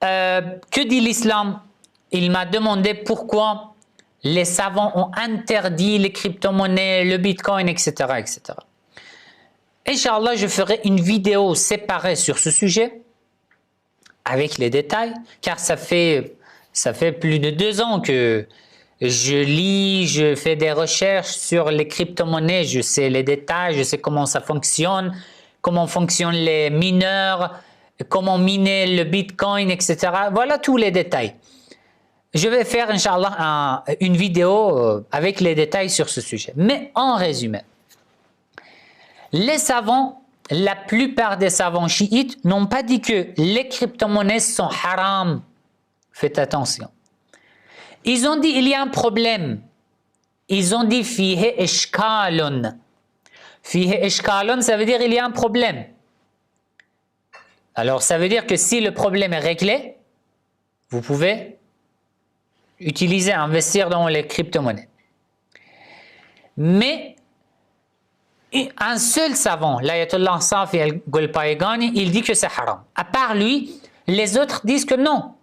Speaker 2: Que dit l'islam? Il m'a demandé pourquoi les savants ont interdit les crypto-monnaies, le Bitcoin, etc., etc. Inch'Allah, je ferai une vidéo séparée sur ce sujet avec les détails, car ça fait plus de 2 ans que je lis, je fais des recherches sur les crypto-monnaies, je sais les détails, je sais comment ça fonctionne, comment fonctionnent les mineurs, comment miner le Bitcoin, etc. Voilà tous les détails. Je vais faire, Inch'Allah, une vidéo avec les détails sur ce sujet. Mais en résumé, les savants, la plupart des savants chiites n'ont pas dit que les crypto-monnaies sont haram. Faites attention. Ils ont dit il y a un problème. Ils ont dit fihe ishkalun. Fihe ishkalun, ça veut dire il y a un problème. Alors ça veut dire que si le problème est réglé, vous pouvez utiliser, investir dans les crypto-monnaies. Mais un seul savant, l'ayatollah Safi al-Golpayegani, il dit que c'est haram. À part lui, les autres disent que non.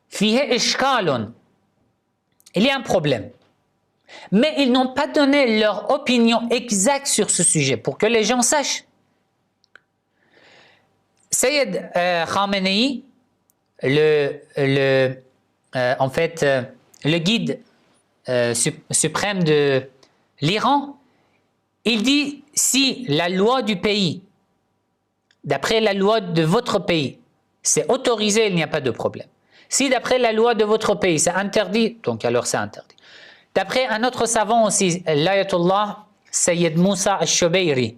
Speaker 2: Fihe ishkalun. Il y a un problème. Mais ils n'ont pas donné leur opinion exacte sur ce sujet pour que les gens sachent. Sayyid Khamenei, le guide suprême de l'Iran, il dit si la loi du pays, d'après la loi de votre pays, c'est autorisé, il n'y a pas de problème. Si d'après la loi de votre pays, c'est interdit, donc alors c'est interdit. D'après un autre savant aussi, l'ayatollah Sayyid Moussa al-Shubayri,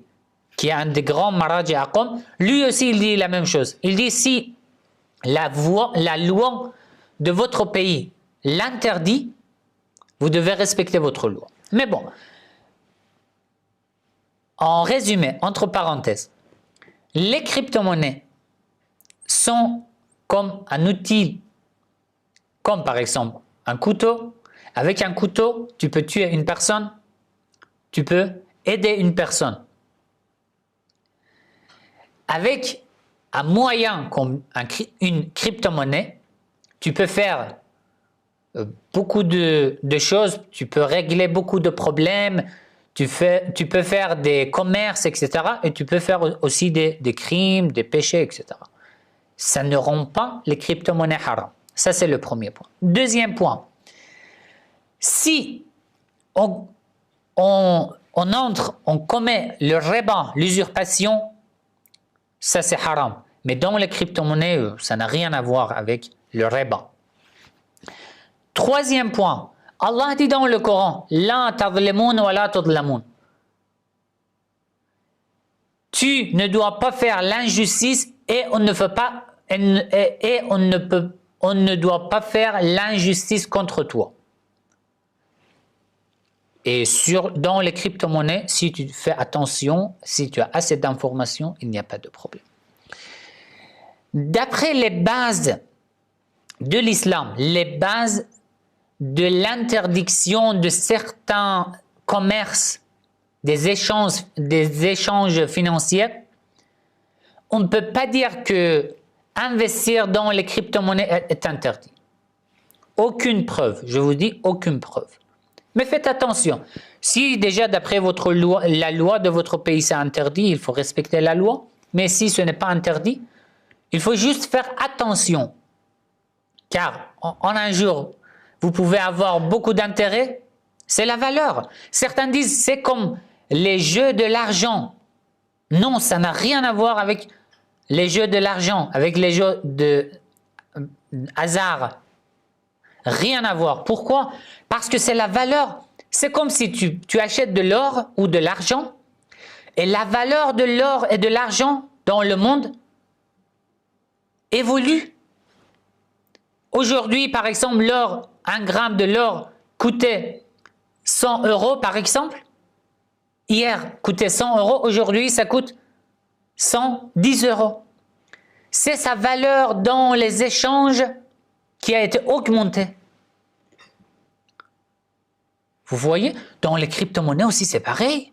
Speaker 2: qui est un des grands maraji à Qom, lui aussi il dit la même chose. Il dit si la loi de votre pays l'interdit, vous devez respecter votre loi. Mais bon, en résumé, entre parenthèses, les crypto-monnaies sont comme un outil, comme par exemple un couteau. Avec un couteau, tu peux tuer une personne, tu peux aider une personne. Avec un moyen comme une crypto-monnaie, tu peux faire beaucoup de choses, tu peux régler beaucoup de problèmes, tu peux faire des commerces, etc. Et tu peux faire aussi des crimes, des péchés, etc. Ça ne rend pas les crypto-monnaies haram. Ça, c'est le premier point. Deuxième point, si on commet le riba, l'usurpation, ça c'est haram. Mais dans les crypto-monnaies, ça n'a rien à voir avec le riba. Troisième point, Allah dit dans le Coran, La tadlimun wa la tudlamun. Tu ne dois pas faire l'injustice et on ne doit pas faire l'injustice contre toi. Et dans les crypto-monnaies, si tu fais attention, si tu as assez d'informations, il n'y a pas de problème. D'après les bases de l'islam, les bases de l'interdiction de certains commerces, des échanges financiers, on ne peut pas dire que investir dans les crypto-monnaies est interdit. Aucune preuve, je vous dis aucune preuve. Mais faites attention, si déjà d'après votre loi, la loi de votre pays c'est interdit, il faut respecter la loi, mais si ce n'est pas interdit, il faut juste faire attention, car en un jour, vous pouvez avoir beaucoup d'intérêt, c'est la valeur. Certains disent c'est comme les jeux de l'argent. Non, ça n'a rien à voir avec les jeux de l'argent, avec les jeux de hasard. Rien à voir. Pourquoi? Parce que c'est la valeur. C'est comme si tu achètes de l'or ou de l'argent et la valeur de l'or et de l'argent dans le monde évolue. Aujourd'hui, par exemple, l'or, 1 gramme de l'or coûtait 100 € par exemple. Hier, coûtait 100 €. Aujourd'hui, ça coûte 110 €. C'est sa valeur dans les échanges qui a été augmentée. Vous voyez, dans les crypto-monnaies aussi, c'est pareil.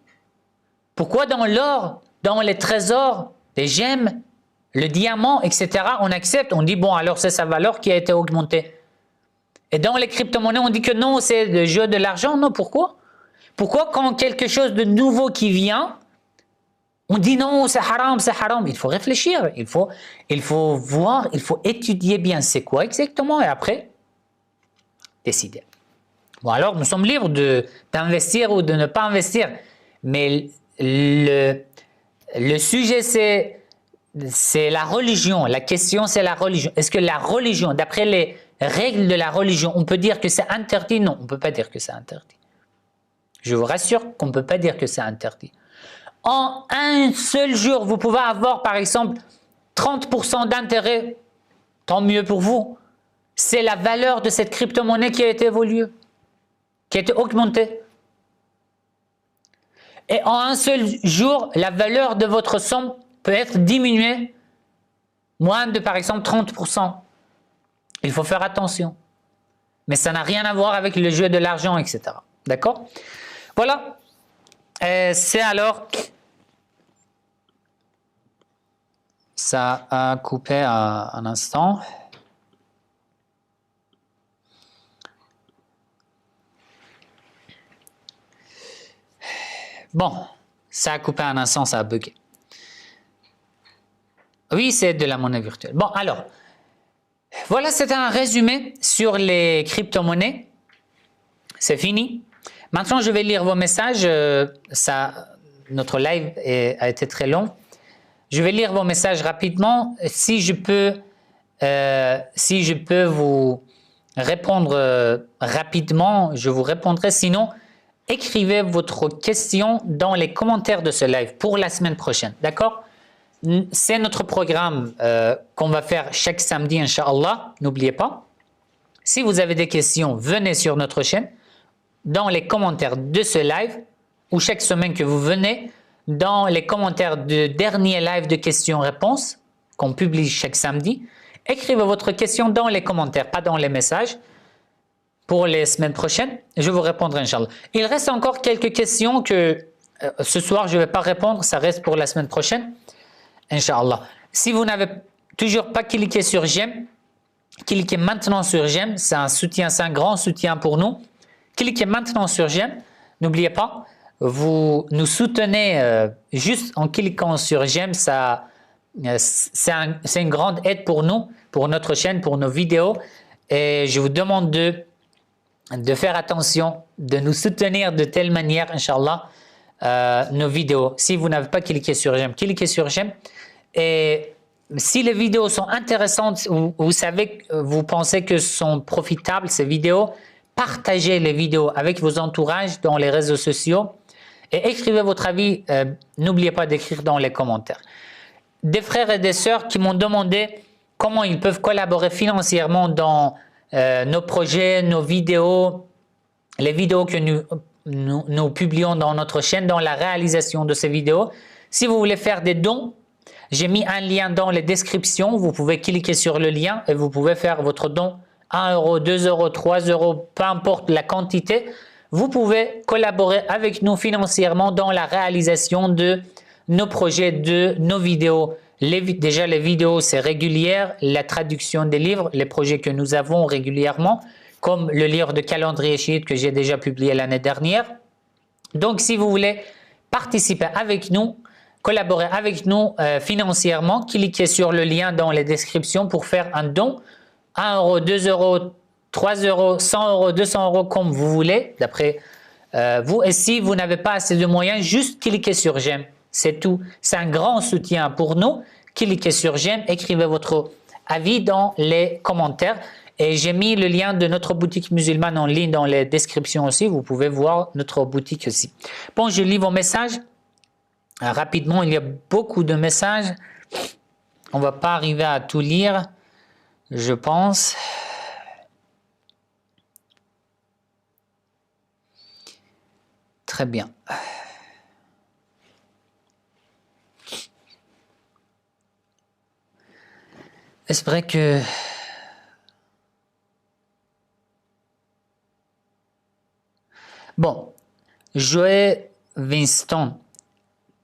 Speaker 2: Pourquoi dans l'or, dans les trésors, les gemmes, le diamant, etc., on accepte, on dit, bon, alors c'est sa valeur qui a été augmentée. Et dans les crypto-monnaies, on dit que non, c'est le jeu de l'argent. Non, pourquoi? Pourquoi quand quelque chose de nouveau qui vient, on dit non, c'est haram, c'est haram. Il faut réfléchir, il faut voir, il faut étudier bien c'est quoi exactement et après, décider. Bon, alors nous sommes libres d'investir ou de ne pas investir, mais le sujet c'est la religion. La question c'est la religion. Est-ce que la religion, d'après les règles de la religion, on peut dire que c'est interdit? Non, on ne peut pas dire que c'est interdit. Je vous rassure qu'on ne peut pas dire que c'est interdit. En un seul jour, vous pouvez avoir par exemple 30% d'intérêt, tant mieux pour vous. C'est la valeur de cette crypto-monnaie qui a été évoluée, qui a été augmentée. Et en un seul jour, la valeur de votre somme peut être diminuée, moins de par exemple 30%. Il faut faire attention. Mais ça n'a rien à voir avec le jeu de l'argent, etc. D'accord? Voilà. C'est alors... Ça a coupé un instant. Bon, ça a coupé un instant, ça a bugué. Oui, c'est de la monnaie virtuelle. Bon, alors, voilà, c'était un résumé sur les crypto-monnaies. C'est fini. Maintenant, je vais lire vos messages. Notre live a été très long. Je vais lire vos messages rapidement. Si je peux vous répondre rapidement, je vous répondrai. Sinon, écrivez votre question dans les commentaires de ce live pour la semaine prochaine. D'accord? c'est notre programme qu'on va faire chaque samedi, Inch'Allah. N'oubliez pas. Si vous avez des questions, venez sur notre chaîne, dans les commentaires de ce live, ou chaque semaine que vous venez, dans les commentaires du dernier live de questions-réponses qu'on publie chaque samedi. Écrivez votre question dans les commentaires, pas dans les messages. Pour les semaines prochaines, je vous répondrai, Inch'Allah. Il reste encore quelques questions que ce soir, je ne vais pas répondre. Ça reste pour la semaine prochaine, Inch'Allah. Si vous n'avez toujours pas cliqué sur j'aime, cliquez maintenant sur j'aime. C'est un soutien, c'est un grand soutien pour nous. Cliquez maintenant sur j'aime. N'oubliez pas, vous nous soutenez juste en cliquant sur j'aime. C'est une grande aide pour nous, pour notre chaîne, pour nos vidéos. Et je vous demande de faire attention, de nous soutenir de telle manière, Inch'Allah, nos vidéos. Si vous n'avez pas cliqué sur j'aime, cliquez sur j'aime. Et si les vidéos sont intéressantes, vous savez, vous pensez que sont profitables ces vidéos, partagez les vidéos avec vos entourages dans les réseaux sociaux et écrivez votre avis. N'oubliez pas d'écrire dans les commentaires. Des frères et des sœurs qui m'ont demandé comment ils peuvent collaborer financièrement dans nos projets, nos vidéos, les vidéos que nous publions dans notre chaîne, dans la réalisation de ces vidéos. Si vous voulez faire des dons, j'ai mis un lien dans les descriptions. Vous pouvez cliquer sur le lien et vous pouvez faire votre don 1 euro, 2 euros, 3 euros, peu importe la quantité. Vous pouvez collaborer avec nous financièrement dans la réalisation de nos projets, de nos vidéos. Déjà, les vidéos, c'est régulière. La traduction des livres, les projets que nous avons régulièrement, comme le livre de calendrier chiite que j'ai déjà publié l'année dernière. Donc, si vous voulez participer avec nous, collaborer avec nous financièrement, cliquez sur le lien dans les descriptions pour faire un don. 1 euro, 2 euros, 3 euros, 100 euros, 200 euros, comme vous voulez, d'après vous. Et si vous n'avez pas assez de moyens, juste cliquez sur j'aime. C'est tout. C'est un grand soutien pour nous. Cliquez sur j'aime, écrivez votre avis dans les commentaires. Et j'ai mis le lien de notre boutique musulmane en ligne dans les descriptions aussi. Vous pouvez voir notre boutique aussi. Bon, je lis vos messages. Rapidement, il y a beaucoup de messages. On ne va pas arriver à tout lire, je pense. Très bien. Est-ce vrai que bon, Joël Winston,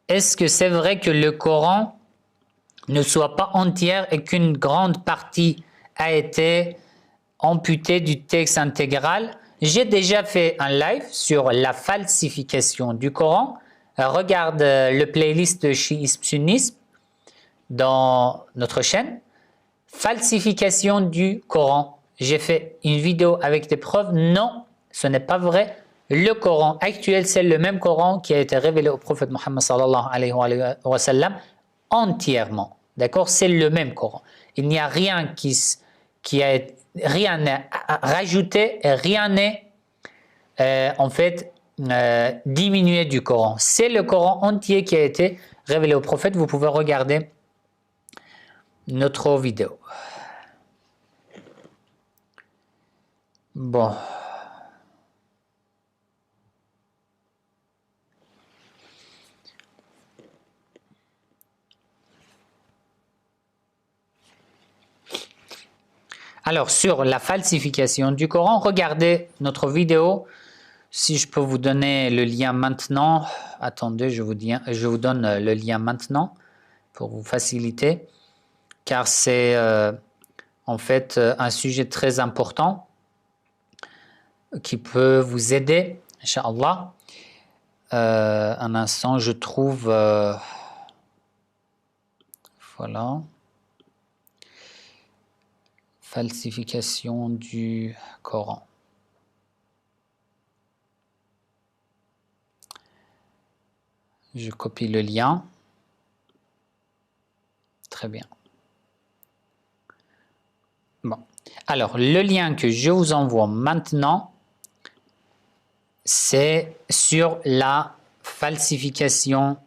Speaker 2: est-ce que c'est vrai que le Coran ne soit pas entier et qu'une grande partie a été amputée du texte intégral? J'ai déjà fait un live sur la falsification du Coran. Regarde le playlist de chiisme-sunnisme dans notre chaîne. Falsification du Coran. J'ai fait une vidéo avec des preuves. Non, ce n'est pas vrai. Le Coran actuel, c'est le même Coran qui a été révélé au prophète Mohammed sallallahu alayhi wa sallam entièrement. D'accord? C'est le même Coran. Il n'y a rien rien n'est rajouté et rien n'est en fait diminué du Coran. C'est le Coran entier qui a été révélé au prophète. Vous pouvez regarder notre vidéo. Bon. Alors, sur la falsification du Coran, regardez notre vidéo. Si je peux vous donner le lien maintenant. Attendez, je vous donne le lien maintenant pour vous faciliter. Car c'est en fait un sujet très important qui peut vous aider, Inch'Allah. Un instant, je trouve... voilà. Falsification du Coran. Je copie le lien. Très bien. Bon. Alors, le lien que je vous envoie maintenant, c'est sur la falsification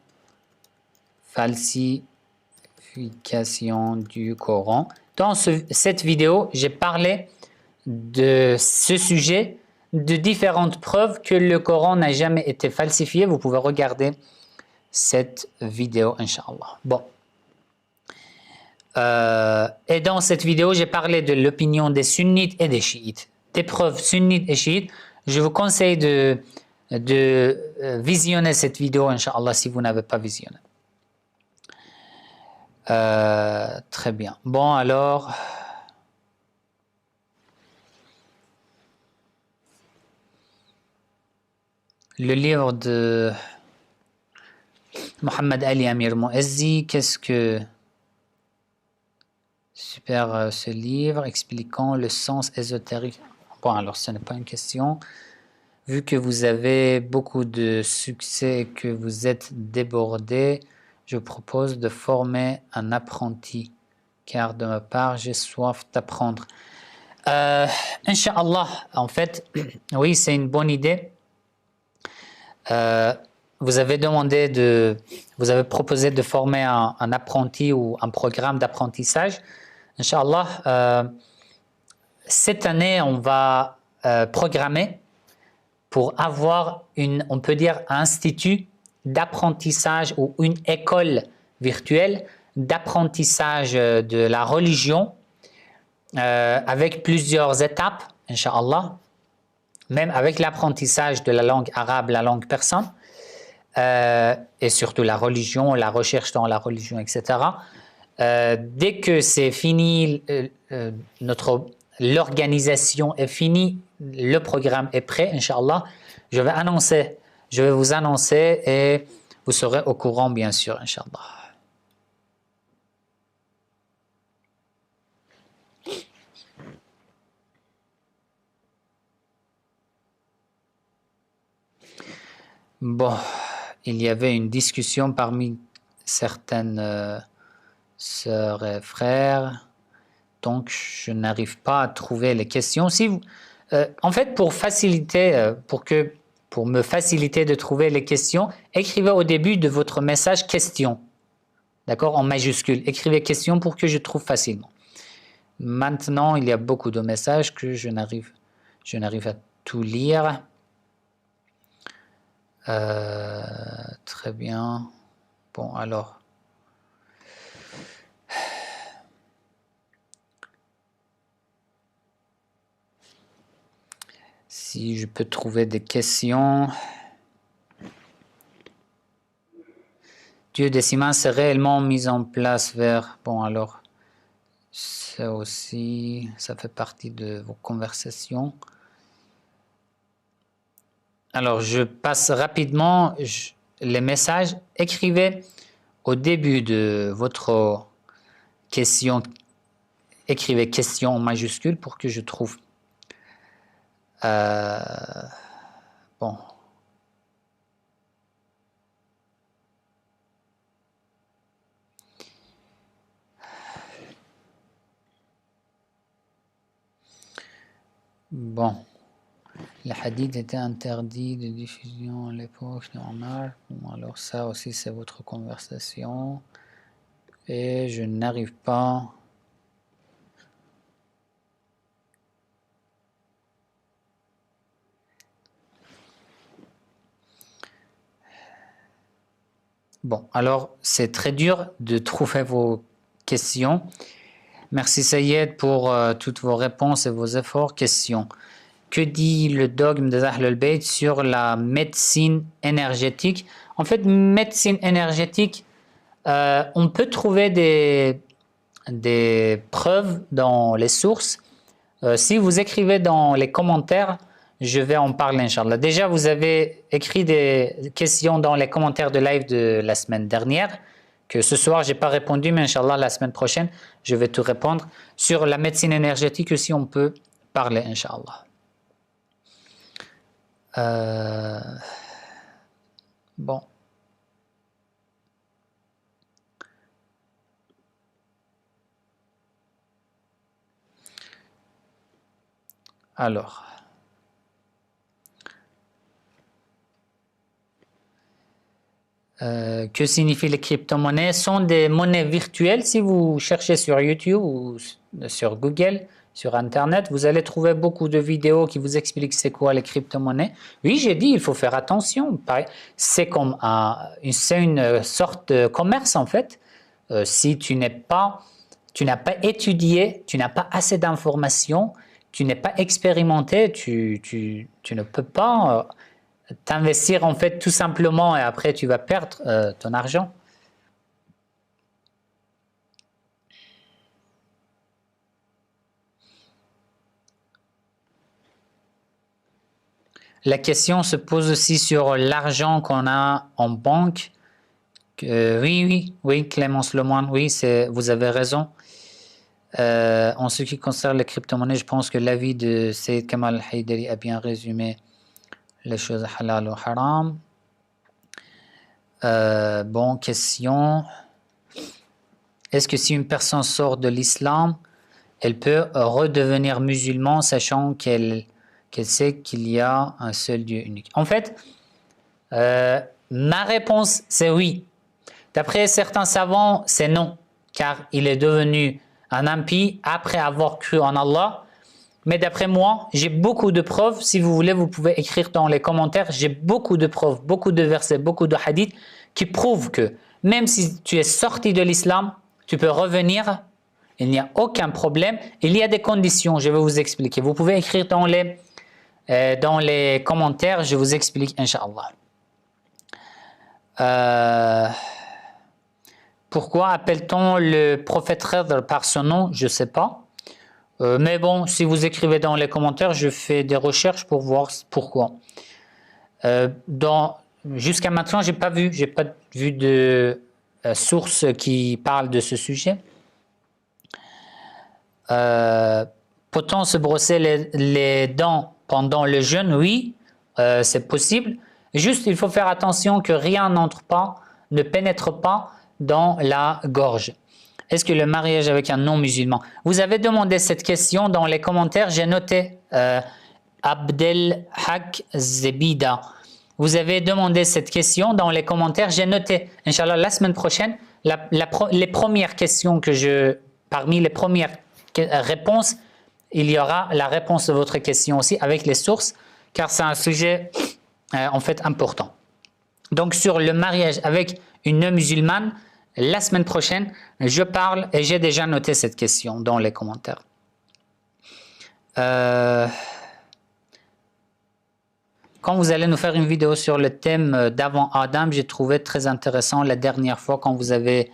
Speaker 2: l'explication du Coran. Dans cette vidéo, j'ai parlé de ce sujet, de différentes preuves que le Coran n'a jamais été falsifié. Vous pouvez regarder cette vidéo, Inch'Allah. Bon. Et dans cette vidéo, j'ai parlé de l'opinion des sunnites et des chiites. Des preuves sunnites et chiites. Je vous conseille de visionner cette vidéo, Inch'Allah, si vous n'avez pas visionné. Très bien. Bon, alors... Le livre de Mohamed Ali Amir Mouezzi, qu'est-ce que... Super ce livre expliquant le sens ésotérique. Bon, alors ce n'est pas une question. Vu que vous avez beaucoup de succès et que vous êtes débordé, je propose de former un apprenti, car de ma part, j'ai soif d'apprendre. Inch'Allah, en fait, oui, c'est une bonne idée. Vous avez proposé de former un apprenti ou un programme d'apprentissage. Inch'Allah, cette année, on va programmer pour avoir on peut dire, un institut d'apprentissage ou une école virtuelle d'apprentissage de la religion avec plusieurs étapes, Inch'Allah, même avec l'apprentissage de la langue arabe, la langue persane, et surtout la religion, la recherche dans la religion, etc. Dès que c'est fini, l'organisation est finie, le programme est prêt, Inch'Allah, je vais vous annoncer et vous serez au courant, bien sûr, Inch'Allah. Bon, il y avait une discussion parmi certaines sœurs et frères, donc je n'arrive pas à trouver les questions. En fait, pour me faciliter de trouver les questions, écrivez au début de votre message question, d'accord, en majuscule. Écrivez question pour que je trouve facilement. Maintenant, il y a beaucoup de messages que je n'arrive à tout lire. Très bien. Bon, alors. Si je peux trouver des questions. Dieu décimal, c'est réellement mis en place vers... Bon, alors, ça aussi, ça fait partie de vos conversations. Alors, je passe rapidement les messages. Écrivez au début de votre question, écrivez question en majuscule pour que je trouve. Bon. Bon. Les hadiths étaient interdits de diffusion à l'époque normale. Bon, alors ça aussi, c'est votre conversation. Et je n'arrive pas... Bon, alors c'est très dur de trouver vos questions. Merci Sayed pour toutes vos réponses et vos efforts. Question. Que dit le dogme des Ahl al-Bayt sur la médecine énergétique? En fait, médecine énergétique, on peut trouver des preuves dans les sources. Si vous écrivez dans les commentaires, je vais en parler, Inch'Allah. Déjà, vous avez écrit des questions dans les commentaires de live de la semaine dernière, que ce soir, je n'ai pas répondu, mais Inch'Allah, la semaine prochaine, je vais tout répondre. Sur la médecine énergétique aussi, on peut parler, Inch'Allah. Bon. Alors. Que signifient les crypto-monnaies? Ce sont des monnaies virtuelles. Si vous cherchez sur YouTube ou sur Google, sur Internet, vous allez trouver beaucoup de vidéos qui vous expliquent c'est quoi les crypto-monnaies. Oui, j'ai dit, il faut faire attention. C'est comme une sorte de commerce en fait. Si tu n'as pas étudié, tu n'as pas assez d'informations, tu n'es pas expérimenté, tu ne peux pas t'investir en fait tout simplement et après tu vas perdre ton argent. La question se pose aussi sur l'argent qu'on a en banque. Oui, Clémence Lemoine, oui, vous avez raison. En ce qui concerne les crypto-monnaies, je pense que l'avis de Sayyid Kamal Haydari a bien résumé les choses halal ou haram. Bon, question. Est-ce que si une personne sort de l'islam, elle peut redevenir musulmane, sachant qu'elle sait qu'il y a un seul Dieu unique? En fait, ma réponse, c'est oui. D'après certains savants, c'est non, car il est devenu un impie après avoir cru en Allah. Mais d'après moi, j'ai beaucoup de preuves. Si vous voulez, vous pouvez écrire dans les commentaires. J'ai beaucoup de preuves, beaucoup de versets, beaucoup de hadiths qui prouvent que même si tu es sorti de l'islam, tu peux revenir. Il n'y a aucun problème. Il y a des conditions, je vais vous expliquer. Vous pouvez écrire dans les commentaires, je vous explique, Inch'Allah. Pourquoi appelle-t-on le prophète Khidr par son nom? Je ne sais pas. Mais bon, si vous écrivez dans les commentaires, je fais des recherches pour voir pourquoi. Jusqu'à maintenant, j'ai pas vu de source qui parle de ce sujet. Peut-on se brosser les dents pendant le jeûne? Oui, c'est possible. Juste, il faut faire attention que rien ne pénètre pas dans la gorge. Est-ce que le mariage avec un non-musulman? Vous avez demandé cette question dans les commentaires, j'ai noté Abdelhak Zebida. Vous avez demandé cette question dans les commentaires, j'ai noté. Inch'Allah, la semaine prochaine, les premières questions parmi les premières réponses, il y aura la réponse de votre question aussi avec les sources, car c'est un sujet en fait important. Donc sur le mariage avec une non-musulmane, la semaine prochaine, je parle et j'ai déjà noté cette question dans les commentaires. Quand vous allez nous faire une vidéo sur le thème d'avant Adam, j'ai trouvé très intéressant la dernière fois quand vous avez...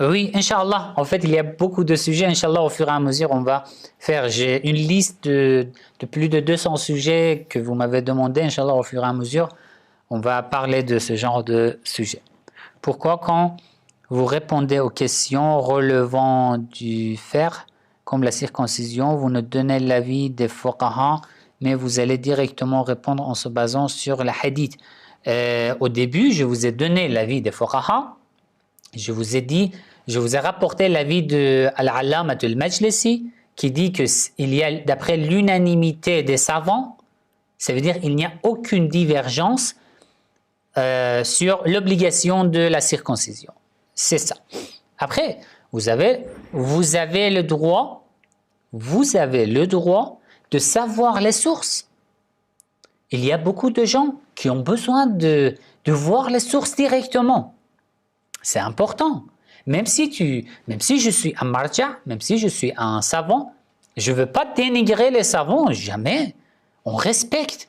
Speaker 2: Oui, Inch'Allah. En fait, il y a beaucoup de sujets. Inch'Allah, au fur et à mesure, on va faire... J'ai une liste de plus de 200 sujets que vous m'avez demandé. Inch'Allah, au fur et à mesure, on va parler de ce genre de sujets. Pourquoi quand vous répondez aux questions relevant du faire, comme la circoncision, vous ne donnez l'avis des fuqaha, mais vous allez directement répondre en se basant sur la hadith. Au début, je vous ai donné l'avis des fuqaha. Je vous ai rapporté l'avis de Al-Allama al-Majlisi qui dit qu'il y a, d'après l'unanimité des savants, ça veut dire qu'il n'y a aucune divergence sur l'obligation de la circoncision. C'est ça. Après, vous avez le droit de savoir les sources. Il y a beaucoup de gens qui ont besoin de voir les sources directement. C'est important. Même si je suis un marja, même si je suis un savant, je ne veux pas dénigrer les savants, jamais. On respecte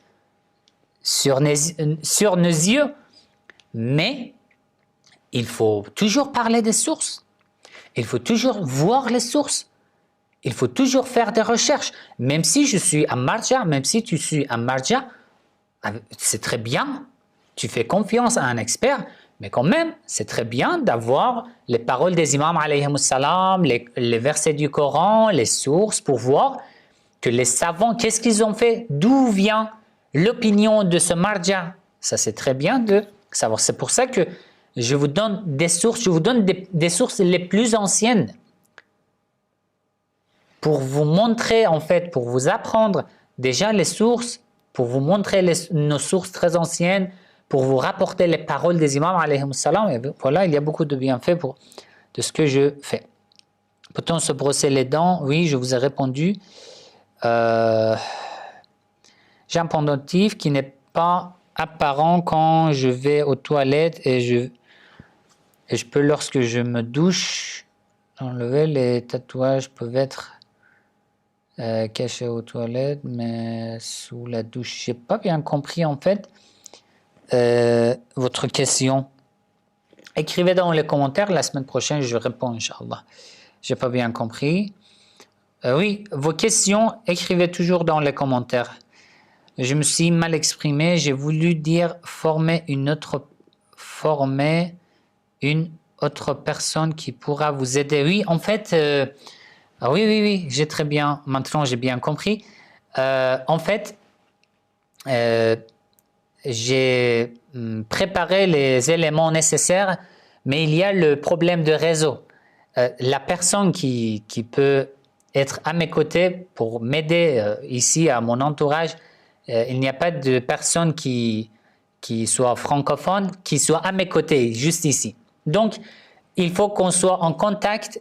Speaker 2: sur nos yeux. Mais il faut toujours parler des sources. Il faut toujours voir les sources. Il faut toujours faire des recherches. Même si je suis un marja, même si tu suis un marja, c'est très bien. Tu fais confiance à un expert, mais quand même, c'est très bien d'avoir les paroles des imams, alayhimus salam, les versets du Coran, les sources, pour voir que les savants, qu'est-ce qu'ils ont fait, d'où vient l'opinion de ce marja. Ça, c'est très bien de savoir. C'est pour ça que je vous donne des sources, je vous donne des sources les plus anciennes pour vous montrer, en fait, pour vous apprendre déjà les sources, pour vous montrer nos sources très anciennes, pour vous rapporter les paroles des imams alayhim salam. Et voilà, il y a beaucoup de bienfaits de ce que je fais. Peut-on se brosser les dents? Oui, je vous ai répondu. J'ai un pendentif qui n'est pas apparent quand je vais aux toilettes et je peux, lorsque je me douche, enlever. Les tatouages peuvent être cachés aux toilettes, mais sous la douche. Je n'ai pas bien compris en fait votre question. Écrivez dans les commentaires, la semaine prochaine je réponds, Inch'Allah. Je n'ai pas bien compris. Oui, vos questions, écrivez toujours dans les commentaires. Je me suis mal exprimé, j'ai voulu dire former une autre personne qui pourra vous aider. Oui, en fait, oui, j'ai très bien, maintenant j'ai bien compris. En fait, j'ai préparé les éléments nécessaires, mais il y a le problème de réseau. La personne qui peut être à mes côtés pour m'aider ici à mon entourage, il n'y a pas de personne qui soit francophone, qui soit à mes côtés, juste ici. Donc, il faut qu'on soit en contact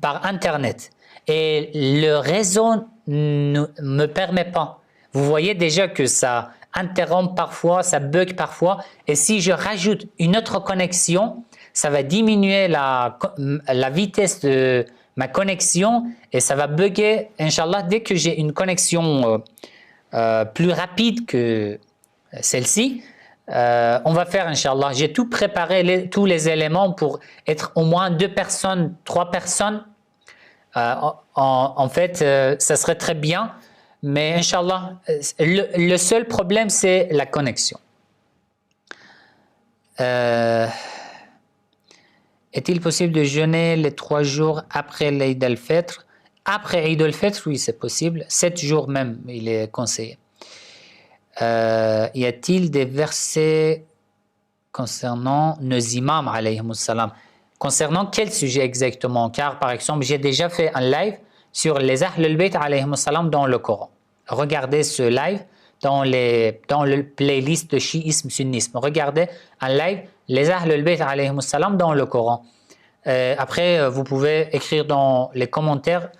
Speaker 2: par Internet. Et le réseau ne me permet pas. Vous voyez déjà que ça interrompt parfois, ça bug parfois. Et si je rajoute une autre connexion, ça va diminuer la vitesse de ma connexion et ça va bugger, Inch'Allah, dès que j'ai une connexion plus rapide que celle-ci. On va faire, Inch'Allah. J'ai tout préparé, tous les éléments pour être au moins 2 personnes, 3 personnes. En fait, ça serait très bien. Mais Inch'Allah, le seul problème, c'est la connexion. Est-il possible de jeûner les 3 jours après l'Eid al-Fitr? Après Eid al-Fitr, oui, c'est possible. 7 jours même, il est conseillé. Y a-t-il des versets concernant nos imams, alayhimus salam? Concernant quel sujet exactement? Car, par exemple, j'ai déjà fait un live sur les Ahl al-Bayt, alayhimus salam, dans le Coran. Regardez ce live dans le playlist de chiisme, sunnisme. Regardez un live, les Ahl al-Bayt, alayhimus salam, dans le Coran. Après, vous pouvez écrire dans les commentaires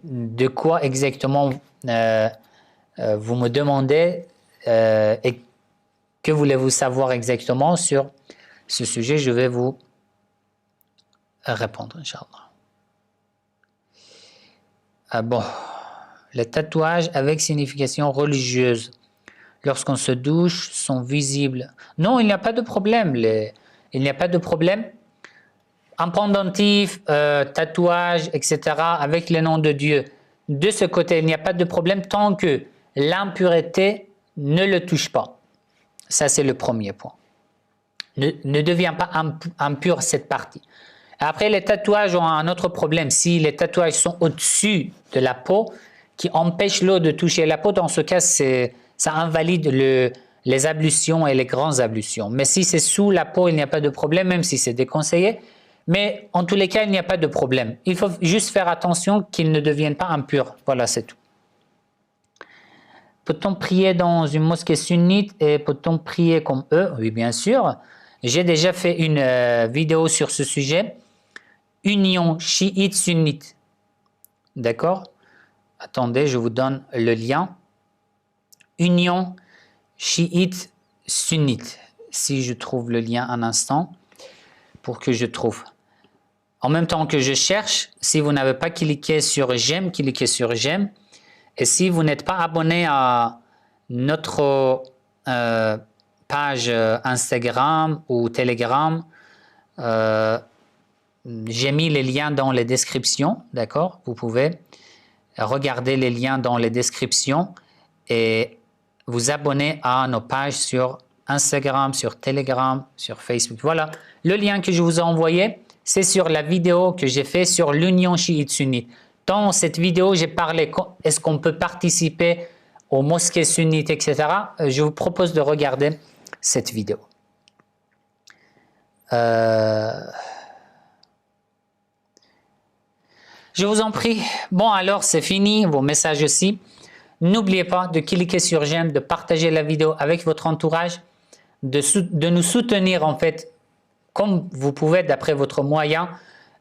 Speaker 2: de quoi exactement vous me demandez et que voulez-vous savoir exactement sur ce sujet. Je vais vous répondre, Inch'Allah. Bon, les tatouages avec signification religieuse, lorsqu'on se douche, sont visibles. Non, il n'y a pas de problème. Il n'y a pas de problème. Un pendentif, tatouage, etc., avec le nom de Dieu. De ce côté, il n'y a pas de problème tant que l'impureté ne le touche pas. Ça, c'est le premier point. Ne devient pas impur cette partie. Après, les tatouages ont un autre problème. Si les tatouages sont au-dessus de la peau, qui empêchent l'eau de toucher la peau, dans ce cas, ça invalide les ablutions et les grandes ablutions. Mais si c'est sous la peau, il n'y a pas de problème, même si c'est déconseillé. Mais en tous les cas, il n'y a pas de problème. Il faut juste faire attention qu'ils ne deviennent pas impurs. Voilà, c'est tout. Peut-on prier dans une mosquée sunnite et peut-on prier comme eux? Oui, bien sûr. J'ai déjà fait une vidéo sur ce sujet. Union chiite-sunnite. D'accord? Attendez, je vous donne le lien. Union chiite-sunnite. Si je trouve le lien un instant, pour que je trouve. En même temps que je cherche, si vous n'avez pas cliqué sur j'aime, cliquez sur j'aime. Et si vous n'êtes pas abonné à notre page Instagram ou Telegram, j'ai mis les liens dans les descriptions, d'accord? Vous pouvez regarder les liens dans les descriptions et vous abonner à nos pages sur Instagram, sur Telegram, sur Facebook. Voilà, le lien que je vous ai envoyé, c'est sur la vidéo que j'ai fait sur l'union chiite-sunnite. Dans cette vidéo, j'ai parlé, est-ce qu'on peut participer aux mosquées sunnites, etc. Je vous propose de regarder cette vidéo. Je vous en prie. Bon, alors, c'est fini, vos messages aussi. N'oubliez pas de cliquer sur j'aime, de partager la vidéo avec votre entourage. de nous soutenir en fait comme vous pouvez d'après votre moyen.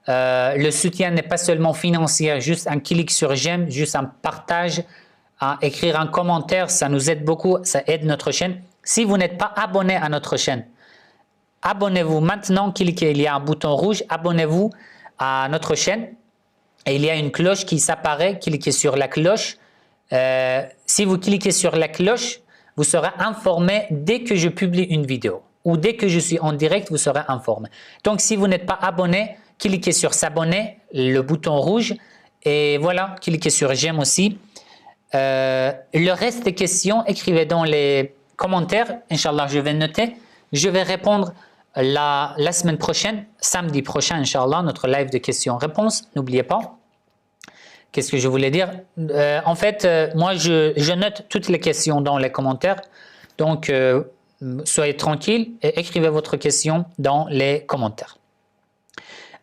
Speaker 2: Le soutien n'est pas seulement financier, juste un clic sur j'aime, juste un partage, écrire un commentaire, ça nous aide beaucoup, ça aide notre chaîne. Si vous n'êtes pas abonné à notre chaîne, abonnez-vous maintenant, cliquez, il y a un bouton rouge, abonnez-vous à notre chaîne et il y a une cloche qui s'apparaît, cliquez sur la cloche. Si vous cliquez sur la cloche, vous serez informé dès que je publie une vidéo ou dès que je suis en direct, vous serez informé. Donc si vous n'êtes pas abonné, cliquez sur s'abonner, le bouton rouge et voilà, cliquez sur j'aime aussi. Le reste des questions, écrivez dans les commentaires, Inch'Allah, je vais noter. Je vais répondre la semaine prochaine, samedi prochain, Inch'Allah, notre live de questions-réponses. N'oubliez pas. Qu'est-ce que je voulais dire? En fait, moi, je note toutes les questions dans les commentaires. Donc, soyez tranquille et écrivez votre question dans les commentaires.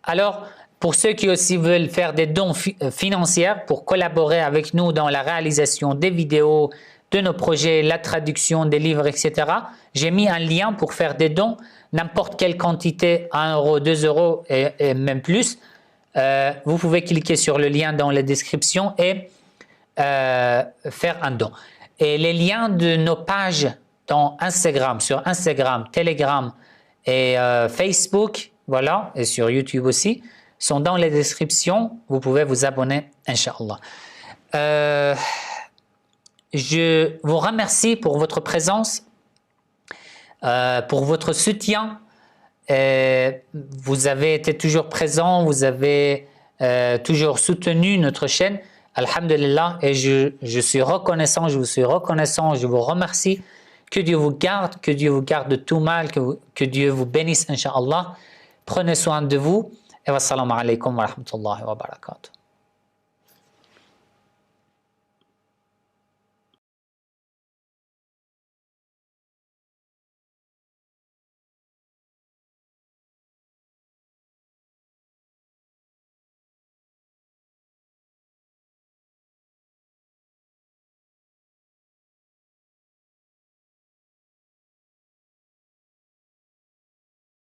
Speaker 2: Alors, pour ceux qui aussi veulent faire des dons financiers pour collaborer avec nous dans la réalisation des vidéos, de nos projets, la traduction des livres, etc., j'ai mis un lien pour faire des dons, n'importe quelle quantité, 1 euro, 2 euros et même plus. Vous pouvez cliquer sur le lien dans la description et faire un don. Et les liens de nos pages dans Instagram, sur Instagram, Telegram et Facebook, voilà, et sur YouTube aussi, sont dans les descriptions. Vous pouvez vous abonner, Inch'Allah. Je vous remercie pour votre présence, pour votre soutien. Vous avez été toujours présent, vous avez toujours soutenu notre chaîne. Alhamdulillah, et je suis reconnaissant, je vous suis reconnaissant, je vous remercie. Que Dieu vous garde de tout mal, que Dieu vous bénisse, Inch'Allah. Prenez soin de vous. Et wassalamu alaikum wa rahmatullahi wa barakatuh.